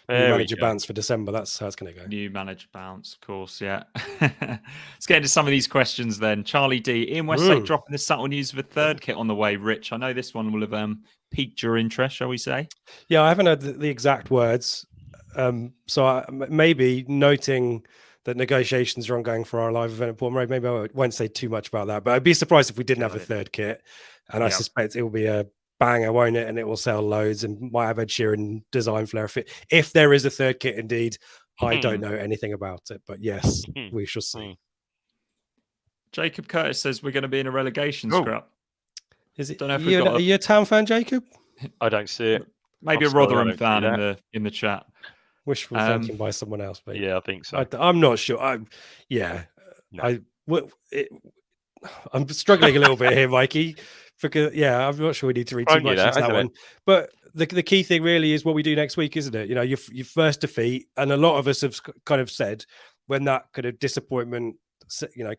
new manager bounce for December. That's how it's going to go. New manager bounce, of course, yeah. Let's get into some of these questions then. Charlie D. Ian Westlake dropping the subtle news of a third kit on the way. Rich, I know this one will have piqued your interest, shall we say? Yeah, I haven't heard the exact words. So maybe noting that negotiations are ongoing for our live event at Portman Road. Maybe I won't say too much about that, but I'd be surprised if we didn't have a third kit. And I suspect it will be a banger, won't it? And it will sell loads and might have Ed Sheeran design flair. If there is a third kit, indeed, I don't know anything about it, but yes, we shall see. Jacob Curtis says we're going to be in a relegation scrap. Is it? Are you a Town fan, Jacob? I don't see it. Maybe a Rotherham fan in the chat. Wishful thinking by someone else, but yeah, I think so. I'm not sure. I'm struggling a little bit here, Mikey, because I'm not sure we need to read too much into that one. But the key thing really is what we do next week, isn't it? You know, your first defeat, and a lot of us have kind of said when that kind of disappointment,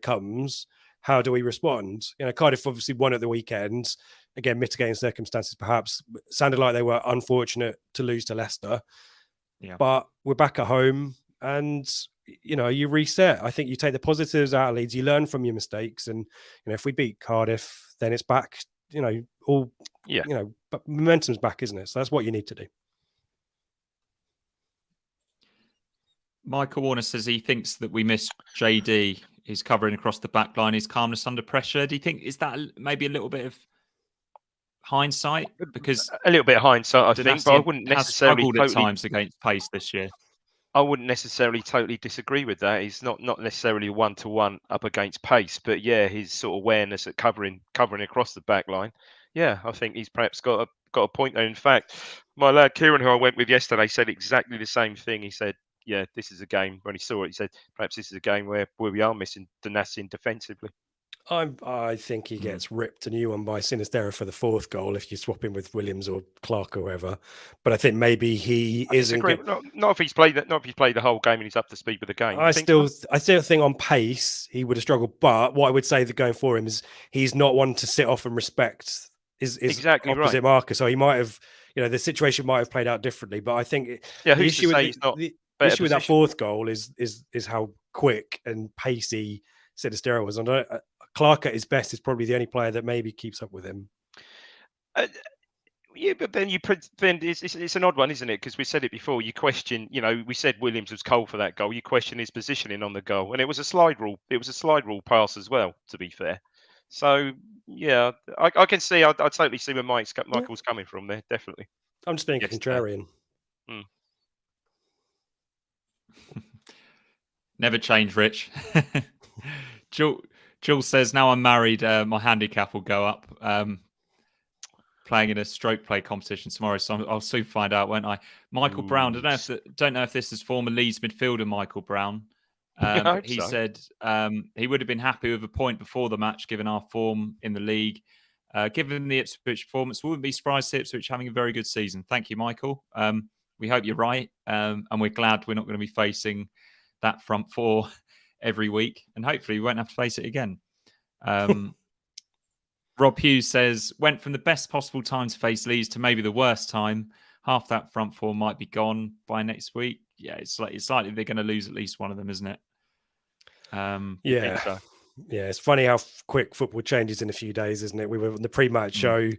comes, how do we respond? You know, Cardiff obviously won at the weekend. Again, mitigating circumstances, perhaps sounded like they were unfortunate to lose to Leicester. Yeah. But we're back at home and you reset. I think you take the positives out of Leeds, you learn from your mistakes, and if we beat Cardiff, then it's back. But momentum's back, isn't it? So that's what you need to do. Michael Warner says he thinks that we missed JD. He's covering across the back line. His calmness under pressure. Do you think is that maybe a little bit of hindsight? Because a little bit of hindsight, I think, but I wouldn't necessarily struggled at times against pace this year. I wouldn't necessarily totally disagree with that. He's not necessarily 1-to-1 up against pace, but yeah, his sort of awareness at covering across the back line. Yeah, I think he's perhaps got a point there. In fact, my lad Kieran, who I went with yesterday, said exactly the same thing. He said, yeah, this is a game, when he saw it, he said, perhaps this is a game where we are missing Donassin defensively. I think he gets ripped a new one by Sinistera for the fourth goal if you swap him with Williams or Clark or whoever. But I think maybe he isn't. Not if he's played that. Not if he's played the whole game and he's up to speed with the game. I still think on pace he would have struggled. But what I would say that going for him is he's not one to sit off and respect is exactly opposite marker. So he might have, the situation might have played out differently. But I think the issue with that fourth goal is how quick and pacey Sinistera was. And Clark at his best is probably the only player that maybe keeps up with him. Yeah, but then it's an odd one, isn't it? Because we said it before. You question, we said Williams was cold for that goal. You question his positioning on the goal, and it was a slide rule. It was a slide rule pass as well, to be fair. So yeah, I can see. I totally see where Michael's coming from there. Definitely. I'm just being contrarian. Never change, Rich. Jules says, now I'm married, my handicap will go up. Playing in a stroke play competition tomorrow, so I'll soon find out, won't I? Michael Brown, don't know if this is former Leeds midfielder Michael Brown. He said he would have been happy with a point before the match, given our form in the league. Given the Ipswich performance, wouldn't be surprised to Ipswich having a very good season. Thank you, Michael. We hope you're right, and we're glad we're not going to be facing that front four every week, and hopefully we won't have to face it again. Rob Hughes says, went from the best possible time to face Leeds to maybe the worst time. Half that front four might be gone by next week. Yeah, it's likely they're going to lose at least one of them, isn't it? Yeah, it's funny how quick football changes in a few days, isn't it? We were on the pre-match show.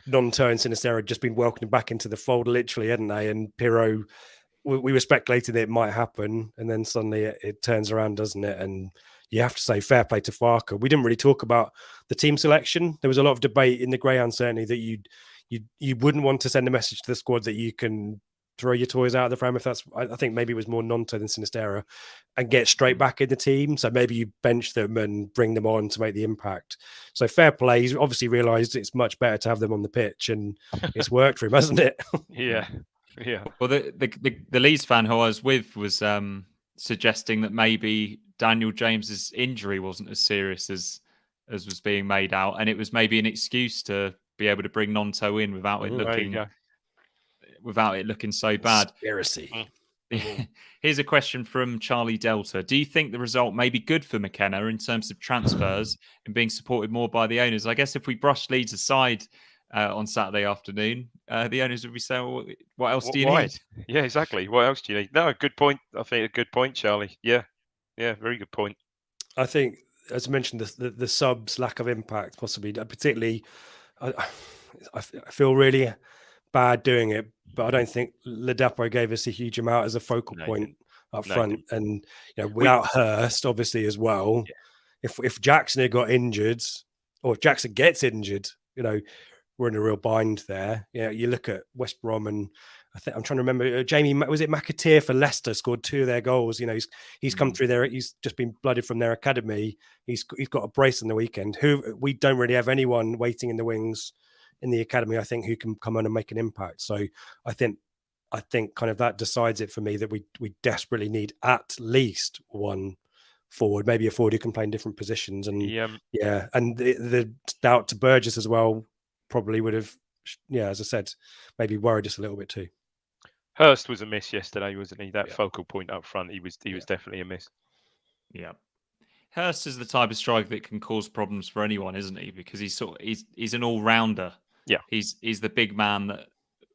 Nonto and Sinistera had just been welcomed back into the fold, literally, hadn't they? And Pirro, we were speculating that it might happen, and then suddenly it turns around, doesn't it? And you have to say fair play to Farker. We didn't really talk about the team selection. There was a lot of debate in the greyhound, certainly, that you wouldn't want to send a message to the squad that you can throw your toys out of the pram. If that's, I think maybe it was more Nonto than Sinistera, and get straight back in the team. So maybe you bench them and bring them on to make the impact. So fair play. He's obviously realised it's much better to have them on the pitch, and it's worked for him, hasn't it? Yeah. Well, the Leeds fan who I was with was suggesting that maybe Daniel James's injury wasn't as serious as was being made out, and it was maybe an excuse to be able to bring Nonto in without it looking so bad. Conspiracy. Here's a question from Charlie Delta. Do you think the result may be good for McKenna in terms of transfers and being supported more by the owners? I guess if we brush Leeds aside on Saturday afternoon, the owners would be saying, well, what else do you need? Yeah, exactly. What else do you need? No, good point. I think a good point, Charlie. Yeah, very good point. I think, as I mentioned, the subs' lack of impact, possibly, particularly, I feel really bad doing it, but I don't think Ladapo gave us a huge amount as a focal point up front. And without Hurst, obviously, as well, if Jackson had got injured, or if Jackson gets injured, we're in a real bind there. Yeah, you look at West Brom, and I'm trying to remember. Jamie, was it McAteer for Leicester scored 2 of their goals? He's come through there. He's just been blooded from their academy. He's got a brace on the weekend. Who we don't really have anyone waiting in the wings in the academy, I think, who can come on and make an impact. So I think kind of that decides it for me, that we desperately need at least one forward, maybe a forward who can play in different positions. And and the doubt to Burgess as well probably would have, as I said, maybe worried us a little bit too. Hurst was a miss yesterday, wasn't he? That focal point up front, he was definitely a miss. Yeah. Hurst is the type of striker that can cause problems for anyone, isn't he? Because he's an all-rounder. Yeah. He's the big man that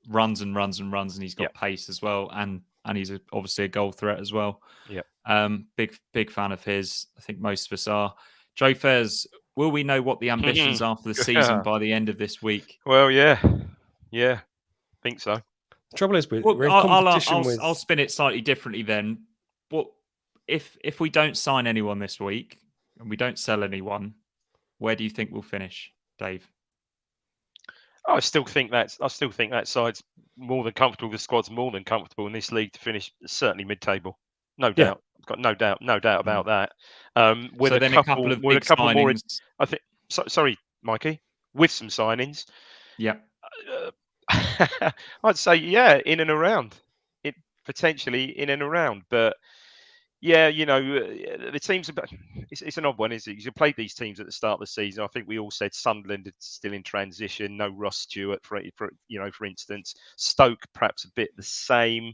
runs and runs and runs, and he's got pace as well, and and he's obviously a goal threat as well. Yeah. Big fan of his. I think most of us are. Joe Fairs, will we know what the ambitions are for the season by the end of this week? Well, yeah, think so. The trouble is, we're in competition with. I'll spin it slightly differently then. What if we don't sign anyone this week and we don't sell anyone? Where do you think we'll finish, Dave? I still think that side's more than comfortable. The squad's more than comfortable in this league to finish certainly mid-table, no doubt. I've got no doubt about that. With a couple of big signings. More, I think. Sorry, Mikey. With some signings. Yeah. I'd say in and around. It potentially in and around, but. Yeah, the teams. It's an odd one, isn't it? You played these teams at the start of the season. I think we all said Sunderland is still in transition. No Ross Stewart, for instance. Stoke perhaps a bit the same.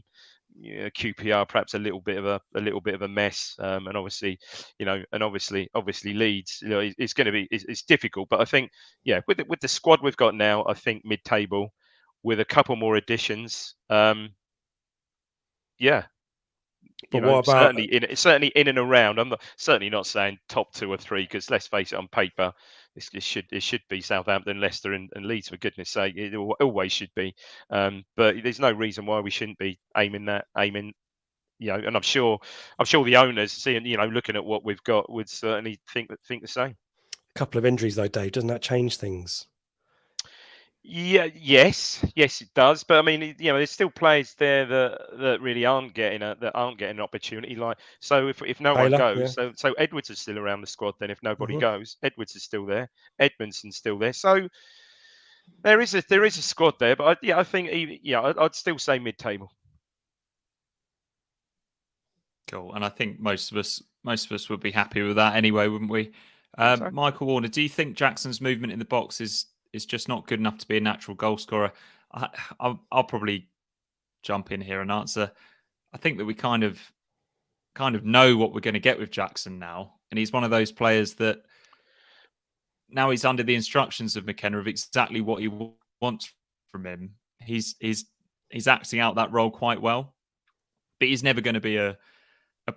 QPR perhaps a little bit of a mess. And obviously Leeds. It's going to be it's difficult. But I think with the squad we've got now, I think mid-table with a couple more additions. But what about certainly in and around? I'm certainly not saying top 2 or 3 because let's face it, on paper, it should be Southampton, Leicester, and Leeds, for goodness' sake. It always should be. But there's no reason why we shouldn't be aiming. And I'm sure the owners seeing looking at what we've got would certainly think the same. A couple of injuries though, Dave. Doesn't that change things? Yes, it does. But I mean, there's still players there that really aren't getting an opportunity. Like, so if no one goes, so Edwards is still around the squad. Then if nobody goes, Edwards is still there. Edmondson's still there. So there is a squad there. But I think I'd still say mid-table. Cool. And I think most of us would be happy with that anyway, wouldn't we? Michael Warner, do you think Jackson's movement in the box is just not good enough to be a natural goal scorer? I'll probably jump in here and answer. I think that we kind of know what we're going to get with Jackson now, and he's one of those players that now he's under the instructions of McKenna of exactly what he wants from him. He's acting out that role quite well, but he's never going to be a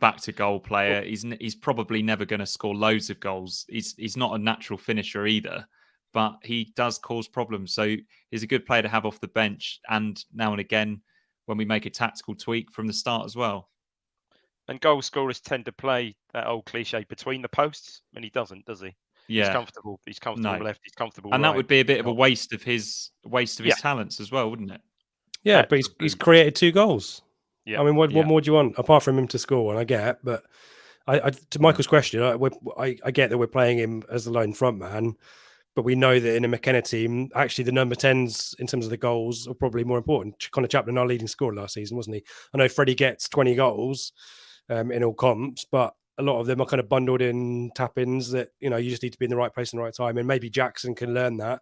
back to goal player. He's probably never going to score loads of goals. He's not a natural finisher either. But he does cause problems. So he's a good player to have off the bench and now and again when we make a tactical tweak from the start as well. And goal scorers tend to play that old cliche between the posts, and he doesn't, does he? Yeah. He's comfortable left, he's comfortable and right. That would be a bit of a waste of his talents as well, wouldn't it? Yeah, but he's created 2 goals. Yeah. I mean, what more do you want apart from him to score? And I get, but to Michael's question, I get that we're playing him as the lone front man. But we know that in a McKenna team, actually the number 10s in terms of the goals are probably more important. Connor Chaplin, our leading scorer last season, wasn't he? I know Freddie gets 20 goals in all comps, but a lot of them are kind of bundled in tap-ins that, you just need to be in the right place in the right time. And maybe Jackson can learn that.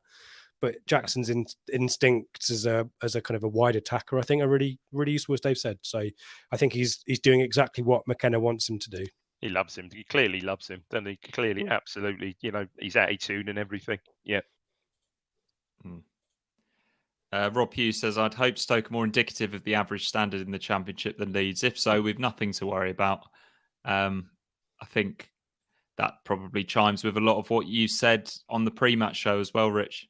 But Jackson's instincts as a kind of a wide attacker, I think, are really, really useful, as Dave said. So I think he's doing exactly what McKenna wants him to do. He loves him. He clearly loves him. Then he clearly, absolutely, his attitude and everything. Yeah. Rob Hughes says, I'd hope Stoke are more indicative of the average standard in the Championship than Leeds. If so, we've nothing to worry about. I think that probably chimes with a lot of what you said on the pre-match show as well, Rich.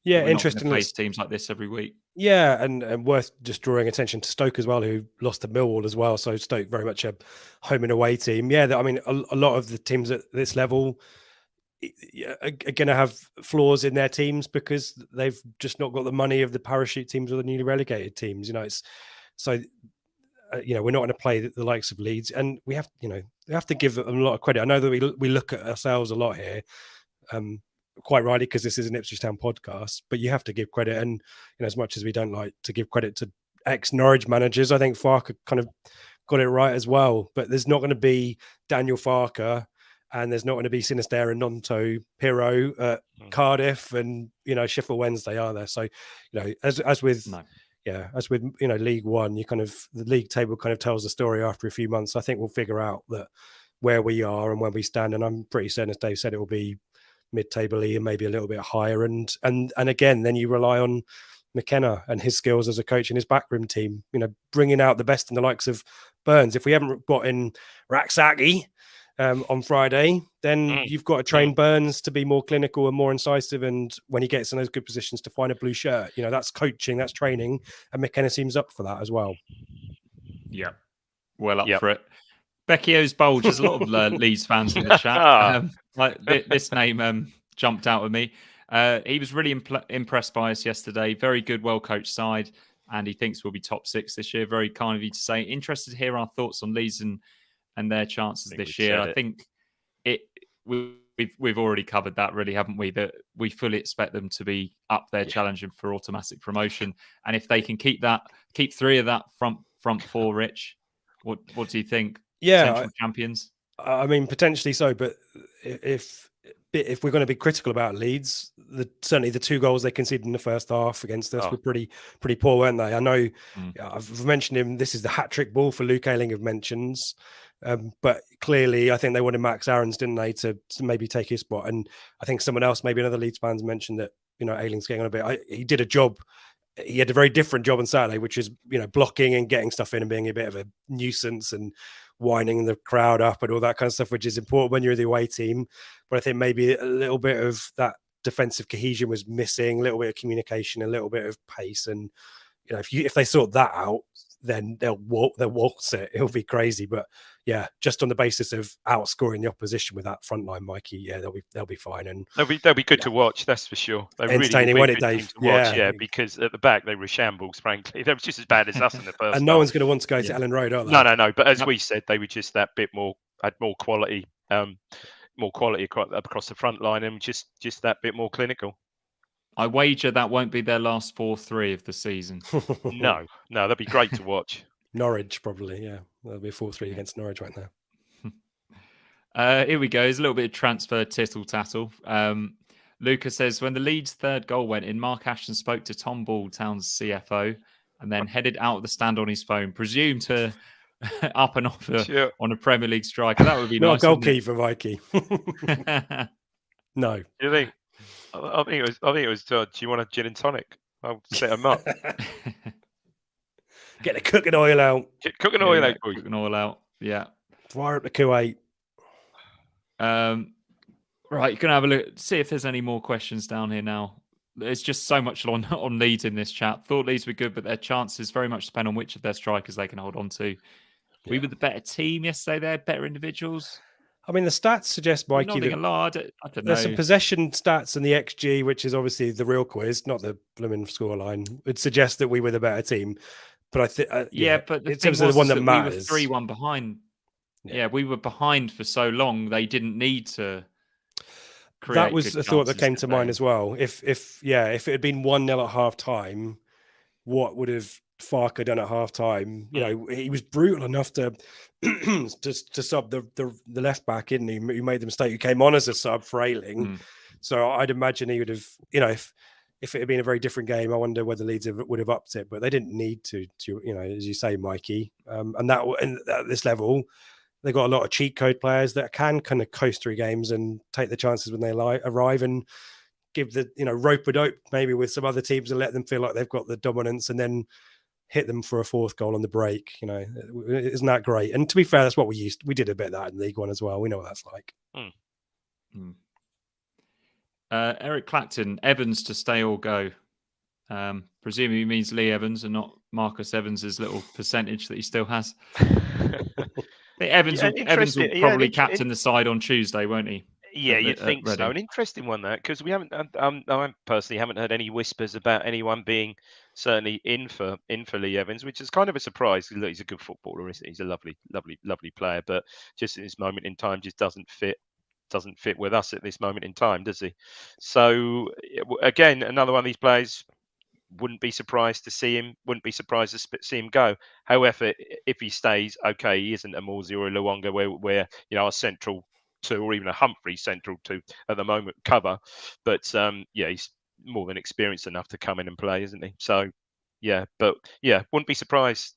Yeah, interesting. Face teams like this every week. Yeah, and worth just drawing attention to Stoke as well, who lost to Millwall as well. So Stoke very much a home and away team. Yeah, I mean, a lot of the teams at this level are going to have flaws in their teams because they've just not got the money of the parachute teams or the newly relegated teams. We're not going to play the likes of Leeds, and we have to give them a lot of credit. I know that we look at ourselves a lot here. Quite rightly, because this is an Ipswich Town podcast, but you have to give credit. And as much as we don't like to give credit to ex-Norwich managers, I think Farker kind of got it right as well. But there's not going to be Daniel Farker, and there's not going to be Sinisterra, Nonto, Pirro at Cardiff, and Sheffield Wednesday, are there? So as with League One, the league table kind of tells the story after a few months. I think we'll figure out that where we are and where we stand, and I'm pretty certain, as Dave said, it will be mid-table and maybe a little bit higher, and again, then you rely on McKenna and his skills as a coach in his backroom team, bringing out the best in the likes of Burns. If we haven't got in Raksaki on Friday, then you've got to train Burns to be more clinical and more incisive, and when he gets in those good positions to find a blue shirt. That's coaching, that's training, and McKenna seems up for that as well. Yeah, well up for it. Becchio's Bulge. There's a lot of Leeds fans in the chat. This name jumped out at me. He was really impressed by us yesterday. Very good, well-coached side, and he thinks we'll be top 6 this year. Very kind of you to say. Interested to hear our thoughts on Leeds and their chances this year. I think we've already covered that, really, haven't we? That we fully expect them to be up there challenging for automatic promotion, and if they can keep 3 of that front 4, Rich, what do you think? Potential champions. I mean, potentially so, but if we're going to be critical about Leeds, certainly the 2 goals they conceded in the first half against us were pretty poor, weren't they? I know I've mentioned him. This is the hat-trick ball for Luke Ayling of mentions, but clearly I think they wanted Max Aarons, didn't they, to maybe take his spot. And I think someone else, maybe another Leeds fans, mentioned that Ayling's getting on a bit. He did a job. He had a very different job on Saturday, which is blocking and getting stuff in and being a bit of a nuisance and winding the crowd up and all that kind of stuff, which is important when you're the away team. But I think maybe a little bit of that defensive cohesion was missing, a little bit of communication, a little bit of pace. And if they sort that out, then they'll waltz it. It'll be crazy. But yeah, just on the basis of outscoring the opposition with that front line, Mikey, they'll be fine, and they'll be good to watch. That's for sure. They're entertaining, really won't it, Dave? Yeah, because at the back they were shambles. Frankly, they were just as bad as us in the first. And no one's going to want to go to Ellen Road, are they? No. But as we said, they were just that bit more, had more quality across the front line, and just that bit more clinical. I wager that won't be their last 4-3 of the season. No, that'd be great to watch. Norwich, probably, yeah. That'll be a 4-3 against Norwich right now. Here we go. There's a little bit of transfer tittle-tattle. Lucas says, when the Leeds' 3rd goal went in, Mark Ashton spoke to Tom Ball, Town's CFO, and then headed out of the stand on his phone, presumed to up an offer on a Premier League striker. That would be nice. Not a goalkeeper, Mikey. No. You think? I think it was. Do you want a gin and tonic? I'll set them up. Get the cooking oil out. Cooking oil out. Cooking oil out. Yeah. Fire up the Kuwait. Right, you're gonna have a look. See if there's any more questions down here now. There's just so much on Leeds in this chat. Thought Leeds were good, but their chances very much depend on which of their strikers they can hold on to. Yeah. We were the better team yesterday. They're better individuals. I mean, the stats suggest, Mikey, that I don't know. There's some possession stats and the XG, which is obviously the real quiz, not the blooming scoreline, would suggest that we were the better team. But I think, but the thing was the one that matters. We were 3-1 behind. Yeah, we were behind for so long. They didn't need to create. That was a thought that came to mind as well. If it had been 1-0 at half time, what would have Farker done at half time? He was brutal enough to sub the left back, isn't he? Who made the mistake, who came on as a sub for Ayling. So I'd imagine he would have, if it had been a very different game, I wonder whether Leeds would have upped it, but they didn't need to as you say, Mikey. And at this level, they've got a lot of cheat code players that can kind of coast through games and take the chances when they arrive and give the, rope-a-dope maybe with some other teams and let them feel like they've got the dominance and then hit them for a 4th goal on the break. Isn't that great? And to be fair, that's what we did a bit of that in League One as well. We know what that's like. Eric Clacton, Evans to stay or go. Presumably he means Lee Evans and not Marcus Evans' little percentage that he still has. Evans will probably captain the side on Tuesday, won't he? Yeah, you'd think so. An interesting one, that, because we haven't. I personally haven't heard any whispers about anyone being certainly in for Lee Evans, which is kind of a surprise. He's a good footballer, isn't he? He's a lovely player, but just at this moment in time, just doesn't fit with us at this moment in time, does he? So again, another one of these players. Wouldn't be surprised to see him. Wouldn't be surprised to see him go. However, if he stays, okay, he isn't a Morsey or a Luonga where a central to, or even a Humphrey central to at the moment cover. But he's more than experienced enough to come in and play, isn't he? So wouldn't be surprised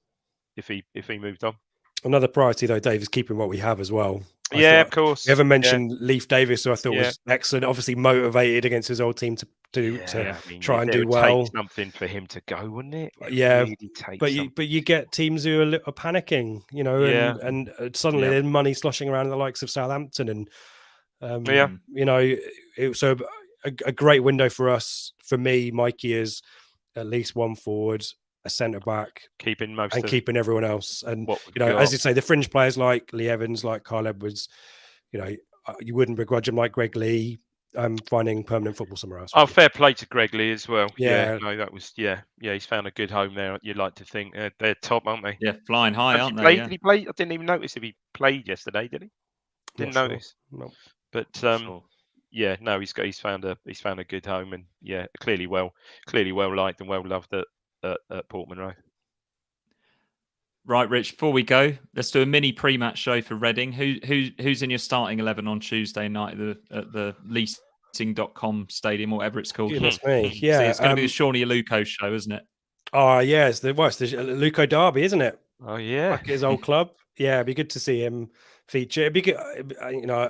if he moved on. Another priority though, Dave, is keeping what we have as well. Of course. You haven't mentioned Leif Davis, who I thought was excellent. Obviously motivated against his old team to try and do well. Take something for him to go, wouldn't it? But you get teams who are panicking, and suddenly there's money sloshing around the likes of Southampton, and so a great window for us. For me, Mikey, is at least one forward, a centre back, keeping everyone else, and as you say, the fringe players like Lee Evans, like Carl Edwards, you wouldn't begrudge them, like Greg Lee. Finding permanent football somewhere else. Oh, fair play to Greg Lee as well. Yeah, that was he's found a good home there. You'd like to think they're top, aren't they? Yeah, flying high, aren't they? Did he play? I didn't even notice if he played yesterday. Did he? Didn't notice. No. But he's found a good home, and clearly well liked and well loved at Portman Road. Right, Rich, before we go, let's do a mini pre-match show for Reading. Who's in your starting 11 on Tuesday night at the leasing.com stadium, or whatever it's called? Goodness me. Yeah. So it's going to be the Shawnee Aluko show, isn't it? Oh, yeah. It's the Aluko derby, isn't it? Oh, yeah. Back at his old club. Yeah, it'd be good to see him feature. It'd be good. I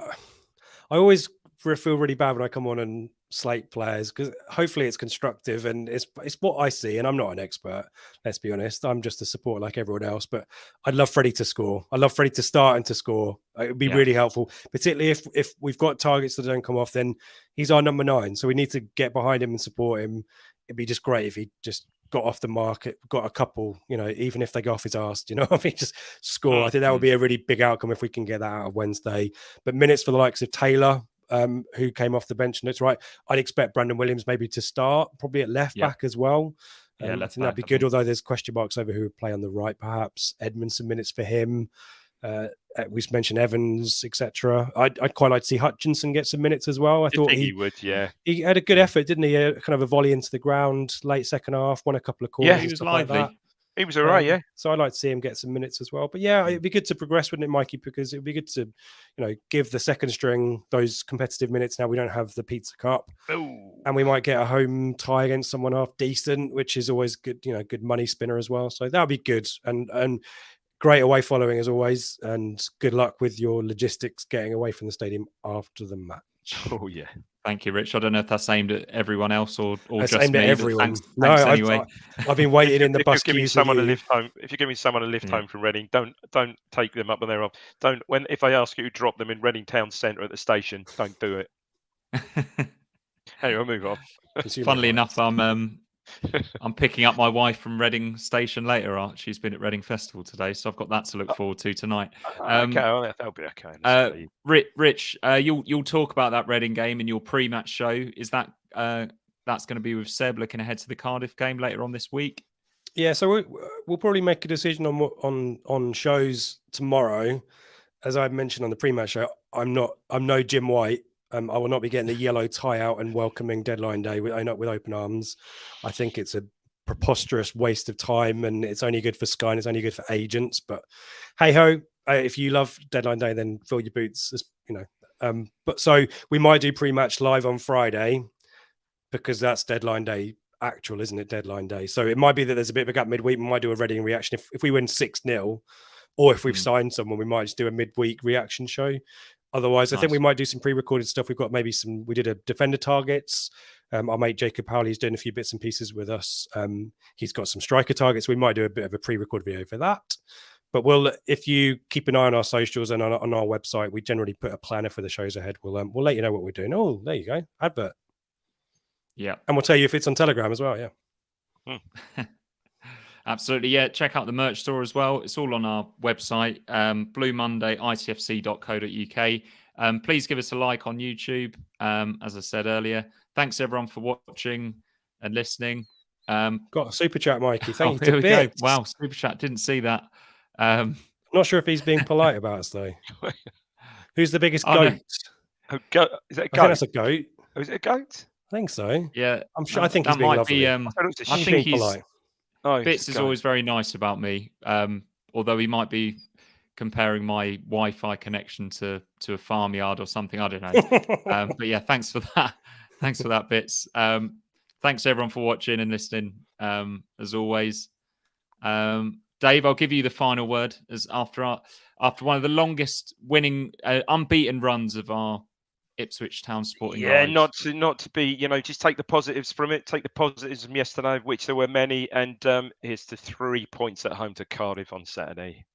always feel really bad when I come on and slate players, because hopefully it's constructive and it's what I see, and I'm not an expert, let's be honest. I'm just a supporter like everyone else, but I'd love Freddie to score. I'd love Freddie to start and to score. It would be really helpful, particularly if we've got targets that don't come off. Then he's our number 9, so we need to get behind him and support him. It'd be just great if he just got off the market, got a couple, even if they go off his arse, if he just score. I think that would be a really big outcome if we can get that out of Wednesday. But minutes for the likes of Taylor, who came off the bench, and it's right. I'd expect Brandon Williams maybe to start, probably at left back as well. I think that'd be good, although there's question marks over who would play on the right, perhaps. Edmondson, minutes for him. We mentioned Evans, etc. I'd quite like to see Hutchinson get some minutes as well. I thought he would. Yeah, he had a good effort, didn't he? Kind of a volley into the ground, late second half, won a couple of corners. Yeah, he was lively. Like he was all right, yeah. So I'd like to see him get some minutes as well. But yeah, it'd be good to progress, wouldn't it, Mikey? Because it'd be good to, give the second string those competitive minutes. Now we don't have the Pizza Cup, and we might get a home tie against someone half decent, which is always good. Good money spinner as well. So that'd be good, and great away following as always. And good luck with your logistics getting away from the stadium after the match. Oh yeah. Thank you, Rich. I don't know if that's aimed at everyone else or it's just aimed me. At everyone. Thanks anyway. I've been waiting in the bus queue. If you're giving someone a lift home from Reading, don't take them up when they're up. If they ask you to drop them in Reading Town Centre at the station, don't do it. Anyway, move on. Funnily enough, I'm picking up my wife from Reading Station later. She's been at Reading Festival today, so I've got that to look forward to tonight. Okay, that'll be okay. Rich, you'll talk about that Reading game in your pre-match show. Is that that's going to be with Seb looking ahead to the Cardiff game later on this week? Yeah, so we'll probably make a decision on shows tomorrow. As I mentioned on the pre-match show, I'm no Jim White. I will not be getting the yellow tie out and welcoming deadline day with open arms. I think it's a preposterous waste of time, and it's only good for Sky and it's only good for agents. But hey ho, if you love deadline day, then fill your boots. But so we might do pre-match live on Friday because that's deadline day actual, isn't it? Deadline day. So it might be that there's a bit of a gap midweek. We might do a Reading reaction if we win 6-0, or if we've signed someone, we might just do a midweek reaction show. Otherwise, I think we might do some pre-recorded stuff. We've got maybe we did a defender targets. Our mate Jacob Powley's doing a few bits and pieces with us. He's got some striker targets. We might do a bit of a pre-record video for that. But if you keep an eye on our socials and on our website, we generally put a planner for the shows ahead. We'll let you know what we're doing. Oh, there you go. Advert. Yeah. And we'll tell you if it's on Telegram as well. Yeah. Absolutely. Yeah. Check out the merch store as well. It's all on our website, Blue Monday, ITFC.co.uk. Please give us a like on YouTube. As I said earlier, thanks everyone for watching and listening. Got a super chat, Mikey. Thank you. Here we go. Wow. Super chat. Didn't see that. Not sure if he's being polite about us though. Who's the biggest goat? Is that a goat? I think that's a goat. Oh, is it a goat? I think so. Yeah. I'm sure. I think he's being lovely. I think he's polite. Bits is always very nice about me, although he might be comparing my Wi-Fi connection to a farmyard or something. I don't know. But yeah, thanks for that. Thanks for that, Bits. Thanks everyone for watching and listening. As always, Dave, I'll give you the final word. As after one of the longest winning, unbeaten runs of our Ipswich Town Sporting Yeah, Lives. not to be, you know, just take the positives from it. Take the positives from yesterday, which there were many, and here's the 3 points at home to Cardiff on Saturday.